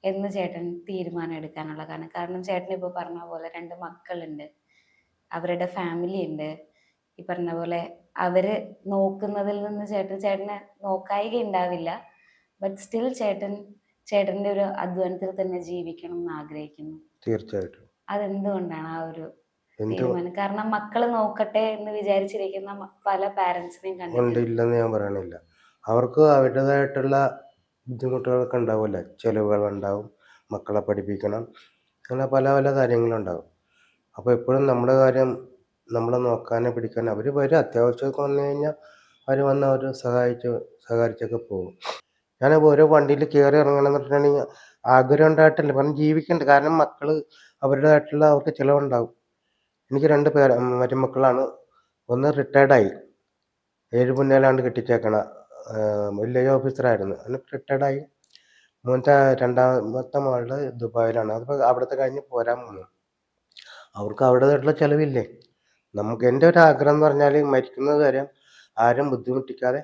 എന്ന് ചേട്ടൻ തീരുമാനം എടുക്കാനുള്ള കാരണം ചേട്ടൻ ഇപ്പോൾ പറഞ്ഞ പോലെ 2 മക്കളുണ്ട്, അവരുടെ ഫാമിലി ഉണ്ട്. ഈ പറഞ്ഞ പോലെ അവര് നോക്കുന്നതിൽ നിന്ന് ചേട്ടന് നോക്കായിക ഉണ്ടാവില്ല. ബട്ട് സ്റ്റിൽ ചേട്ടൻ്റെ ഒരു അധ്വാനത്തിൽ തന്നെ ജീവിക്കണം എന്ന് ആഗ്രഹിക്കുന്നു. തീർച്ചയായിട്ടും. അതെന്തുകൊണ്ടാണ് ആ ഒരു തീരുമാനം? കാരണം മക്കള് നോക്കട്ടെ എന്ന് വിചാരിച്ചിരിക്കുന്ന പല പാരന്റ്സിനെയും കണ്ടിട്ടുണ്ട്. ഇല്ലെന്ന് ഞാൻ പറയണില്ല. അവർക്ക് അവരുടേതായിട്ടുള്ള ബുദ്ധിമുട്ടുകളൊക്കെ ഉണ്ടാവുമല്ലോ, ചിലവുകളുണ്ടാവും, മക്കളെ പഠിപ്പിക്കണം, അങ്ങനെ പല പല കാര്യങ്ങളുണ്ടാവും. അപ്പോൾ എപ്പോഴും നമ്മുടെ കാര്യം നമ്മളെ നോക്കാനോ പിടിക്കാനോ അവർ വരും. അത്യാവശ്യമൊക്കെ വന്നു കഴിഞ്ഞാൽ അവർ സഹായിച്ചൊക്കെ പോകും. ഞാനപ്പോൾ ഓരോ വണ്ടിയിൽ കയറി ഇറങ്ങണം എന്ന് പറഞ്ഞിട്ടുണ്ടെങ്കിൽ ആഗ്രഹം ഉണ്ടായിട്ടില്ല, പറഞ്ഞ് ജീവിക്കണ്ട. കാരണം മക്കള് അവരുടേതായിട്ടുള്ള അവർക്ക് ചിലവുണ്ടാവും. എനിക്ക് 2 മരുമക്കളാണ്. ഒന്ന് റിട്ടയർഡായി, 7 പൊന്നേലാണ്ട് കെട്ടിച്ചേക്കണ വില്ലേജ് ഓഫീസറായിരുന്നു. അവന് റിട്ടയർഡായി. രണ്ടാമത്തെ മകള് ദുബായിലാണ്. അതിപ്പോൾ അവിടുത്തെ കഴിഞ്ഞ് പോരാൻ പോകുന്നു. അവർക്ക് അവരുടേതായിട്ടുള്ള ചിലവില്ലേ. നമുക്ക് എൻ്റെ ഒരു ആഗ്രഹം എന്ന് പറഞ്ഞാൽ മരിക്കുന്നത് വരെ ആരും ബുദ്ധിമുട്ടിക്കാതെ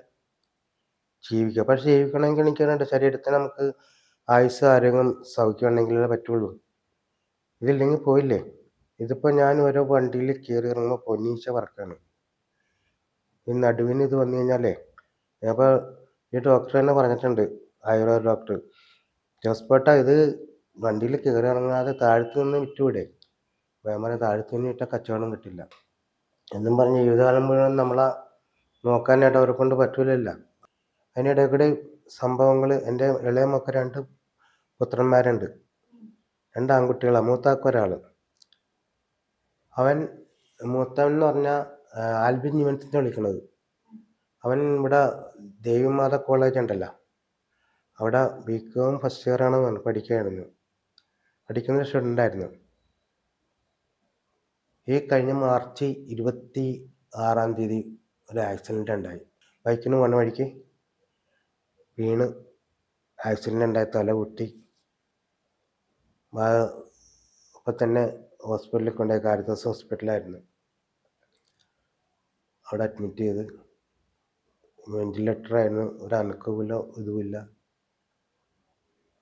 ജീവിക്കുക. പക്ഷെ ജീവിക്കണമെങ്കിൽ എനിക്ക് ശരീരത്തിന് നമുക്ക് ആയുസ്, ആരോഗ്യം, സൗഖ്യം ഉണ്ടെങ്കിലേ പറ്റുള്ളൂ. ഇതില്ലെങ്കിൽ പോയില്ലേ. ഇതിപ്പോൾ ഞാൻ ഓരോ വണ്ടിയിൽ കയറി ഇറങ്ങുമ്പോൾ പൊന്നീച്ച പറക്കാണ്. ഈ നടുവിന് ഇത് വന്നു കഴിഞ്ഞാലേ, അപ്പോൾ ഈ ഡോക്ടർ തന്നെ പറഞ്ഞിട്ടുണ്ട്, ആയുർവേദ ഡോക്ടർ, ജോസ്പേട്ട ഇത് വണ്ടിയിൽ കയറി ഇറങ്ങാതെ താഴത്തു നിന്ന് വിറ്റുവിടെ. വേമനെ താഴത്തു നിന്ന് വിട്ടാൽ കച്ചവടം കിട്ടില്ല എന്നും പറഞ്ഞ് ജീവിതകാലം മുഴുവൻ നമ്മളെ നോക്കാനായിട്ട് അവരെ കൊണ്ട് പറ്റൂലല്ല. അതിനിടയിൽ കൂടി സംഭവങ്ങൾ, എൻ്റെ ഇളയ മക്ക 2 പുത്രന്മാരുണ്ട്, 2 ആൺകുട്ടികളാണ്. മൂത്താക്കൊരാൾ, അവൻ മൂത്തവൻ എന്ന് പറഞ്ഞാൽ ആൽബിൻ യൂണിവേഴ്സിറ്റി വിളിക്കണത്. അവൻ ഇവിടെ ദേവിമാത കോളേജ് ഉണ്ടല്ലോ, അവിടെ ബികോം ഫസ്റ്റ് ഇയറാണ് പഠിക്കുന്ന സ്റ്റുഡൻ്റായിരുന്നു. ഈ കഴിഞ്ഞ മാർച്ച് 26-ാം തീയതി ഒരു ആക്സിഡൻ്റ് ഉണ്ടായി. ബൈക്കിന് പോണ വഴിക്ക് വീണ് ആക്സിഡൻ്റ് ഉണ്ടായി, തല കുത്തി. അപ്പം തന്നെ ഹോസ്പിറ്റലിൽ കൊണ്ടുപോയി, കാരിത്താസ് ഹോസ്പിറ്റലായിരുന്നു. അവിടെ അഡ്മിറ്റ് ചെയ്ത് വെന്റിലേറ്ററായിരുന്നു. ഒരു അനക്കവുമില്ല, ഇതുമില്ല.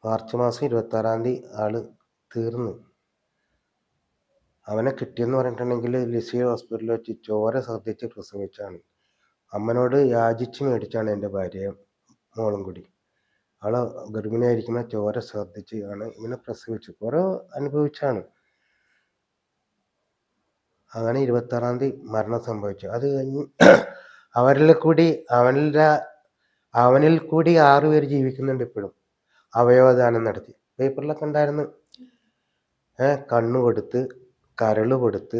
മാർച്ച് മാസം 26-ാം തീയതി ആൾ തീർന്നു. അവനെ കിട്ടിയെന്ന് പറഞ്ഞിട്ടുണ്ടെങ്കിൽ ലിസി ഹോസ്പിറ്റലിൽ വെച്ച് ചോര ശ്രദ്ധിച്ച് പ്രസവിച്ചാണ്. അമ്മനോട് യാചിച്ച് മേടിച്ചാണ് എൻ്റെ ഭാര്യയും മോളും കൂടി. അവളെ ഗർഭിണിയായിരിക്കുന്ന ചോര ശ്രദ്ധിച്ച് ആണ് ഇവനെ പ്രസവിച്ചു. കുറേ അനുഭവിച്ചാണ്. അങ്ങനെ 26-ാം തീയതി മരണം സംഭവിച്ചു. അത് കഴിഞ്ഞ് അവനിൽ കൂടി 6 പേര് ജീവിക്കുന്നുണ്ട് ഇപ്പോഴും. അവയവദാനം നടത്തി പേപ്പറിലൊക്കെ ഉണ്ടായിരുന്നു. കണ്ണ് കൊടുത്ത്, കരള് കൊടുത്ത്,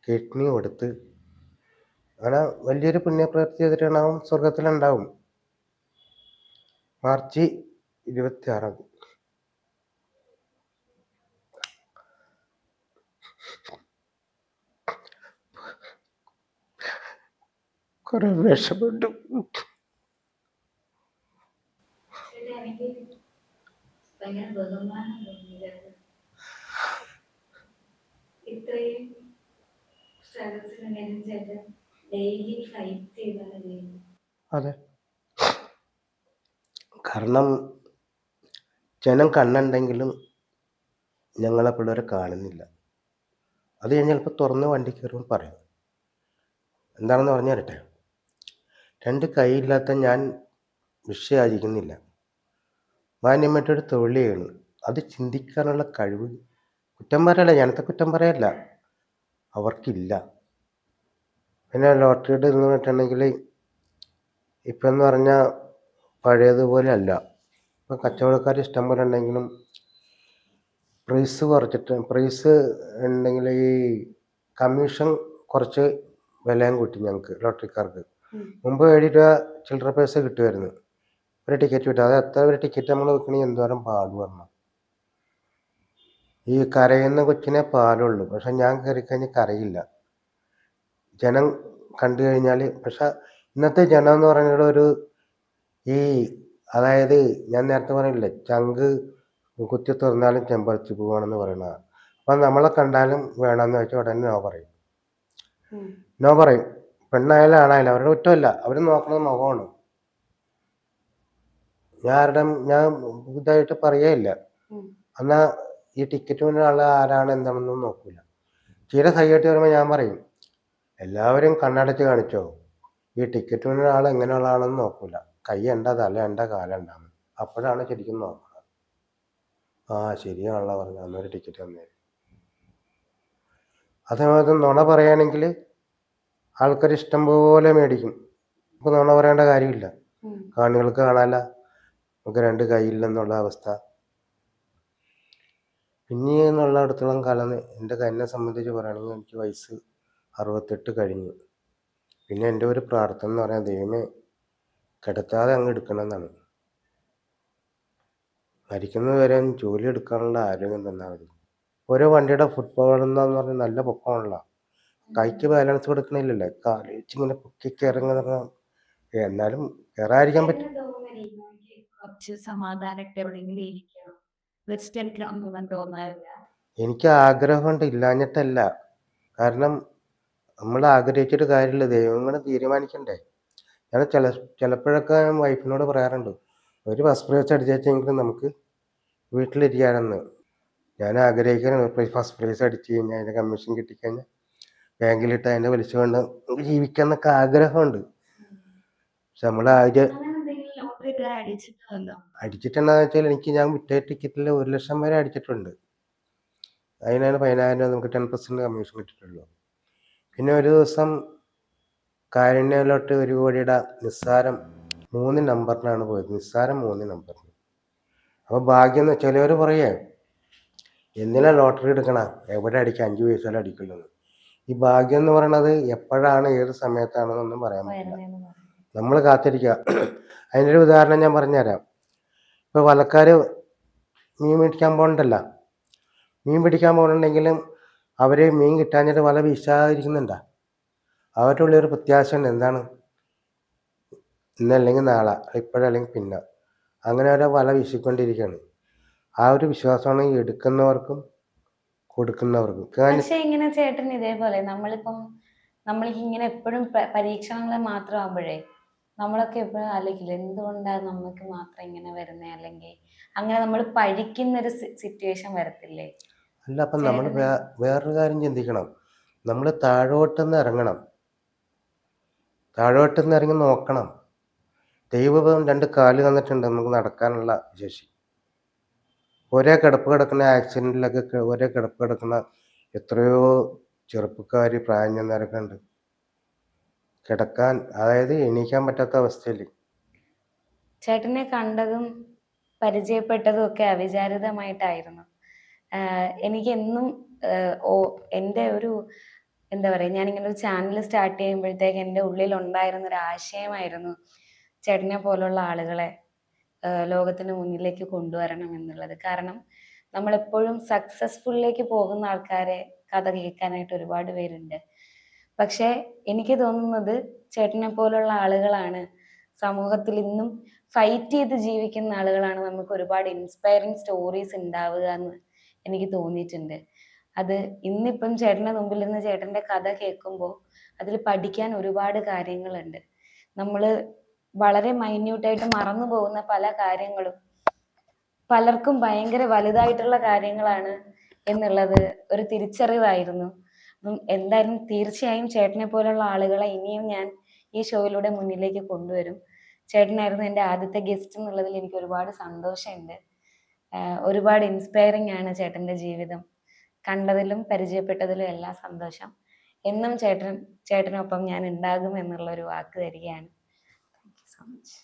കിഡ്നി കൊടുത്ത്, അങ്ങനെ വലിയൊരു പുണ്യപ്രവൃത്തി ചെയ്തിട്ടാണ് അവൻ സ്വർഗത്തിലുണ്ടാവും. മാർച്ച് 26-ാം തീയതി. കുറെ വിഷമുണ്ട്. എനിക്ക് ഭയങ്കര ബഹുമാനം തോന്നിയത് ഇത്രയും സ്ട്രഗിൾസിന് മാനേജ് ഡെയിലി ഫൈറ്റ് ചെയ്താണ് ചെയ്യുന്നത്. അതെ, കാരണം ജനം കണ്ണുണ്ടെങ്കിലും ഞങ്ങളെ പിള്ളേരെ കാണുന്നില്ല. അത് ഞാൻ ചിലപ്പോൾ തുറന്ന് വണ്ടി കയറുമ്പോൾ പറയും. എന്താണെന്ന് പറഞ്ഞു തരട്ടെ. 2 കൈയില്ലാത്ത ഞാൻ വിഷയാചിക്കുന്നില്ല. മാന്യമായിട്ടൊരു തൊഴിൽ ചെയ്യണം. അത് ചിന്തിക്കാനുള്ള കഴിവ് കുറ്റം പറയല്ല, ഞാനത്തെ കുറ്റം പറയല്ല, അവർക്കില്ല. പിന്നെ ലോട്ടറിയുടെ എന്ന് പറഞ്ഞിട്ടുണ്ടെങ്കിൽ ഇപ്പം എന്ന് പറഞ്ഞാൽ പഴയതുപോലെ അല്ല. ഇപ്പം കച്ചവടക്കാർ ഇഷ്ടം പോലെ ഉണ്ടെങ്കിലും പ്രൈസ് ഉണ്ടെങ്കിൽ ഈ കമ്മീഷൻ കുറച്ച് വിലയും കൂട്ടി ഞങ്ങൾക്ക് ലോട്ടറിക്കാർക്ക്. മുമ്പ് 7 രൂപ ചില്ലറ പൈസ കിട്ടുമായിരുന്നു ഒരു ടിക്കറ്റ് കിട്ടും. അത് എത്ര ഒരു ടിക്കറ്റ് നമ്മൾ വെക്കണമെങ്കിൽ എന്തോരം പാട് വരണം. ഈ കരയുന്ന കൊച്ചിനെ പാലുള്ളൂ, പക്ഷെ ഞാൻ കയറിക്കഴിഞ്ഞാൽ കരയില്ല. ജനം കണ്ടു കഴിഞ്ഞാൽ, പക്ഷെ ഇന്നത്തെ ജനം എന്ന് പറയുന്നത് അതായത് ഞാൻ നേരത്തെ പറഞ്ഞില്ലേ, ചങ്ക് കുത്തി തുറന്നാലും ചെമ്പരത്തി പോവാണെന്ന് പറയണതാണ്. അപ്പം നമ്മളെ കണ്ടാലും വേണമെന്ന് വെച്ചാൽ ഉടനെ നോ പറയും. പെണ്ണായാലും ആണായാലും അവരുടെ കുറ്റമല്ല, അവർ നോക്കുന്നത് മുഖമാണ്. ഞാൻ ഇതായിട്ട് പറയുകയില്ല. എന്നാൽ ഈ ടിക്കറ്റ് മുന്നിൽ ആൾ ആരാണ് എന്താണെന്നൊന്നും നോക്കൂല. തീരെ കൈകെട്ടി വരുമ്പോൾ ഞാൻ പറയും, എല്ലാവരും കണ്ണടച്ച് കാണിച്ചോ, ഈ ടിക്കറ്റ് മുന്നിൽ ആൾ എങ്ങനെയുള്ള ആളെന്ന് നോക്കൂല. കൈ ഉണ്ട, തല ഉണ്ട, കാലുണ്ടാകും, അപ്പോഴാണ് ശരിക്കും നോക്കുക. ശരിയാണല്ലോ പറഞ്ഞു, അന്നൊരു ടിക്കറ്റ് തന്നേ. അതേമാതിരി നുണ പറയുകയാണെങ്കിൽ ആൾക്കാർ ഇഷ്ടം പോലെ മേടിക്കും. ഇപ്പോൾ നുണ പറയേണ്ട കാര്യമില്ല, കാണികൾക്ക് കാണാല്ല നമുക്ക് 2 കൈയില്ലെന്നുള്ള അവസ്ഥ. പിന്നെ എന്നുള്ളിടത്തോളം കാലം എന്നെ സംബന്ധിച്ച് പറയുകയാണെങ്കിൽ എനിക്ക് വയസ്സ് 68 കഴിഞ്ഞു. പിന്നെ എൻ്റെ ഒരു പ്രാർത്ഥന എന്ന് പറയാൻ, ദൈവമേ കിടത്താതെ അങ്ങ് എടുക്കണം എന്നാണ്. മരിക്കുന്നത് വരെ ജോലി എടുക്കാനുള്ള ആരോഗ്യം തന്നാൽ മതി. ഓരോ വണ്ടിയുടെ ഫുട്ബോളെന്ന് പറഞ്ഞാൽ നല്ല പൊക്കമുള്ള കൈക്ക് ബാലൻസ് കൊടുക്കണില്ലല്ലോ, കാല് വെച്ചിങ്ങനെ പൊക്കി കയറുന്ന. എന്നാലും കയറാതിരിക്കാൻ പറ്റും. കുറച്ച് സമാധാനമായിട്ട് എവിടെയെങ്കിലും ഇരിക്കണം, റെസ്റ്റ് എടുക്കണം തോന്നാറില്ല. എനിക്ക് ആഗ്രഹമുണ്ട്, ഇല്ലാഞ്ഞിട്ടല്ല. കാരണം നമ്മൾ ആഗ്രഹിച്ചിട്ട് കാര്യമില്ല, ദൈവങ്ങൾ തീരുമാനിക്കണ്ടേ. ഞാൻ ചിലപ്പോഴൊക്കെ വൈഫിനോട് പറയാറുണ്ട്, ഒരു ഫസ്റ്റ് പ്രൈസ് അടിച്ചെങ്കിലും നമുക്ക് വീട്ടിലിരിക്കാനെന്ന്. ഞാൻ ആഗ്രഹിക്കണം ഫസ്റ്റ് പ്രൈസ് അടിച്ചു കഴിഞ്ഞാൽ അതിൻ്റെ കമ്മീഷൻ കിട്ടിക്കഴിഞ്ഞാൽ ബാങ്കിലിട്ട് അതിൻ്റെ പലിശ കൊണ്ട് നമുക്ക് ജീവിക്കാന്നൊക്കെ ആഗ്രഹമുണ്ട്. പക്ഷെ നമ്മൾ അടിച്ചിട്ടുണ്ടെന്ന് വെച്ചാൽ ഞാൻ വിറ്റ ടിക്കറ്റിൽ 1,00,000 വരെ അടിച്ചിട്ടുണ്ട്. അതിനാണ് 10,000 രൂപ നമുക്ക് 10% കമ്മീഷൻ കിട്ടിയിട്ടുള്ളൂ. പിന്നെ ഒരു ദിവസം കാരുണ്യയിലോട്ട് 1 കോടിയുടെ നിസ്സാരം 3 നമ്പറിനാണ് പോയത്. നിസ്സാരം 3 നമ്പറിന്. അപ്പോൾ ഭാഗ്യം ചിലവർ പറയേ എന്തിനാ ലോട്ടറി എടുക്കണ, എവിടെ അടിക്കുക, 5 പൈസയിലും അടിക്കുള്ളൂ. ഈ ഭാഗ്യം എന്ന് പറയണത് എപ്പോഴാണ് ഏത് സമയത്താണെന്നൊന്നും പറയാൻ പറ്റില്ല. നമ്മൾ കാത്തിരിക്കുക. അതിൻ്റെ ഒരു ഉദാഹരണം ഞാൻ പറഞ്ഞുതരാം. ഇപ്പോൾ വലക്കാർ മീൻ പിടിക്കാൻ പോകണ്ടല്ല, മീൻ പിടിക്കാൻ പോകണമെങ്കിലും അവർ മീൻ കിട്ടാഞ്ഞിട്ട് വല വീശാതിരിക്കുന്നുണ്ടാ. അവരുടെ ഉള്ളിൽ ഒരു പ്രത്യാശ ഉണ്ട്, എന്താണ്, ഇന്നല്ലെങ്കിൽ നാളെ, ഇപ്പോഴല്ലെങ്കിൽ പിന്നെ, അങ്ങനെ അവരെ വല വീശിക്കൊണ്ടിരിക്കുകയാണ്. ആ ഒരു വിശ്വാസമാണ് ഈ എടുക്കുന്നവർക്കും കൊടുക്കുന്നവർക്കും. പക്ഷേ ഇങ്ങനെ ചേട്ടൻ ഇതേപോലെ നമ്മളിങ്ങനെ എപ്പോഴും പരീക്ഷണങ്ങൾ മാത്രമാകുമ്പോഴേ നമ്മളൊക്കെ എപ്പോഴും ആലോചിക്കില്ല എന്തുകൊണ്ടാണ് നമുക്ക് മാത്രം ഇങ്ങനെ വരുന്നത്, അല്ലെങ്കിൽ അങ്ങനെ നമ്മൾ പഠിക്കുന്നൊരു സിറ്റുവേഷൻ വരത്തില്ലേ? അല്ല, അപ്പം നമ്മൾ വേറൊരു കാര്യം ചിന്തിക്കണം. നമ്മൾ താഴോട്ടെന്ന് ഇറങ്ങണം, താഴോട്ടെന്ന് ഇറങ്ങി നോക്കണം. ദൈവം 2 കാല് തന്നിട്ടുണ്ട് നമുക്ക് നടക്കാനുള്ള ശേഷി. ഒരേ കിടപ്പ് കിടക്കുന്ന ആക്സിഡൻറ്റിലൊക്കെ ഒരേ കിടപ്പ് കിടക്കുന്ന എത്രയോ ചെറുപ്പക്കാർ പ്രായം ചെന്നവരൊക്കെ ഉണ്ട് കിടക്കാൻ, അതായത് എണീക്കാൻ പറ്റാത്ത അവസ്ഥയിൽ. ചേട്ടനെ കണ്ടതും പരിചയപ്പെട്ടതും ഒക്കെ അവിചാരിതമായിട്ടായിരുന്നു. എനിക്ക് എന്നും എൻ്റെ ഒരു എന്താ പറയുക, ഞാനിങ്ങനെ ഒരു ചാനൽ സ്റ്റാർട്ട് ചെയ്യുമ്പോഴത്തേക്ക് എൻ്റെ ഉള്ളിൽ ഉണ്ടായിരുന്ന ഒരു ആശയമായിരുന്നു ചേട്ടനെ പോലുള്ള ആളുകളെ ലോകത്തിന് മുന്നിലേക്ക് കൊണ്ടുവരണം എന്നുള്ളത്. കാരണം നമ്മളെപ്പോഴും സക്സസ്ഫുള്ളിലേക്ക് പോകുന്ന ആൾക്കാരെ കഥ കേൾക്കാനായിട്ട് ഒരുപാട് പേരുണ്ട്. പക്ഷേ എനിക്ക് തോന്നുന്നത് ചേട്ടനെ പോലുള്ള ആളുകളാണ് സമൂഹത്തിൽ ഇന്നും ഫൈറ്റ് ചെയ്ത് ജീവിക്കുന്ന ആളുകളാണ് നമുക്ക് ഒരുപാട് ഇൻസ്പയറിങ് സ്റ്റോറീസ് ഉണ്ടാവുക എന്ന് എനിക്ക് തോന്നിയിട്ടുണ്ട്. അത് ഇന്നിപ്പം ചേട്ടൻ്റെ മുമ്പിൽ നിന്ന് ചേട്ടൻ്റെ കഥ കേൾക്കുമ്പോൾ അതിൽ പഠിക്കാൻ ഒരുപാട് കാര്യങ്ങളുണ്ട്. നമ്മൾ വളരെ മൈന്യൂട്ടായിട്ട് മറന്നു പോകുന്ന പല കാര്യങ്ങളും പലർക്കും ഭയങ്കര വലുതായിട്ടുള്ള കാര്യങ്ങളാണ് എന്നുള്ളത് ഒരു തിരിച്ചറിവായിരുന്നു. അപ്പം എന്തായാലും തീർച്ചയായും ചേട്ടനെ പോലുള്ള ആളുകളെ ഇനിയും ഞാൻ ഈ ഷോയിലൂടെ മുന്നിലേക്ക് കൊണ്ടുവരും. ചേട്ടനായിരുന്നു എൻ്റെ ആദ്യത്തെ ഗസ്റ്റ് എന്നുള്ളതിൽ എനിക്ക് ഒരുപാട് സന്തോഷമുണ്ട്. ഒരുപാട് ഇൻസ്പയറിംഗ് ആണ് ചേട്ടൻ്റെ ജീവിതം. കണ്ടതിലും പരിചയപ്പെട്ടതിലും എല്ലാം സന്തോഷം. എന്നും ചേട്ടനൊപ്പം ഞാൻ ഉണ്ടാകും എന്നുള്ളൊരു വാക്ക് തരികയാണ്. Thank you so much.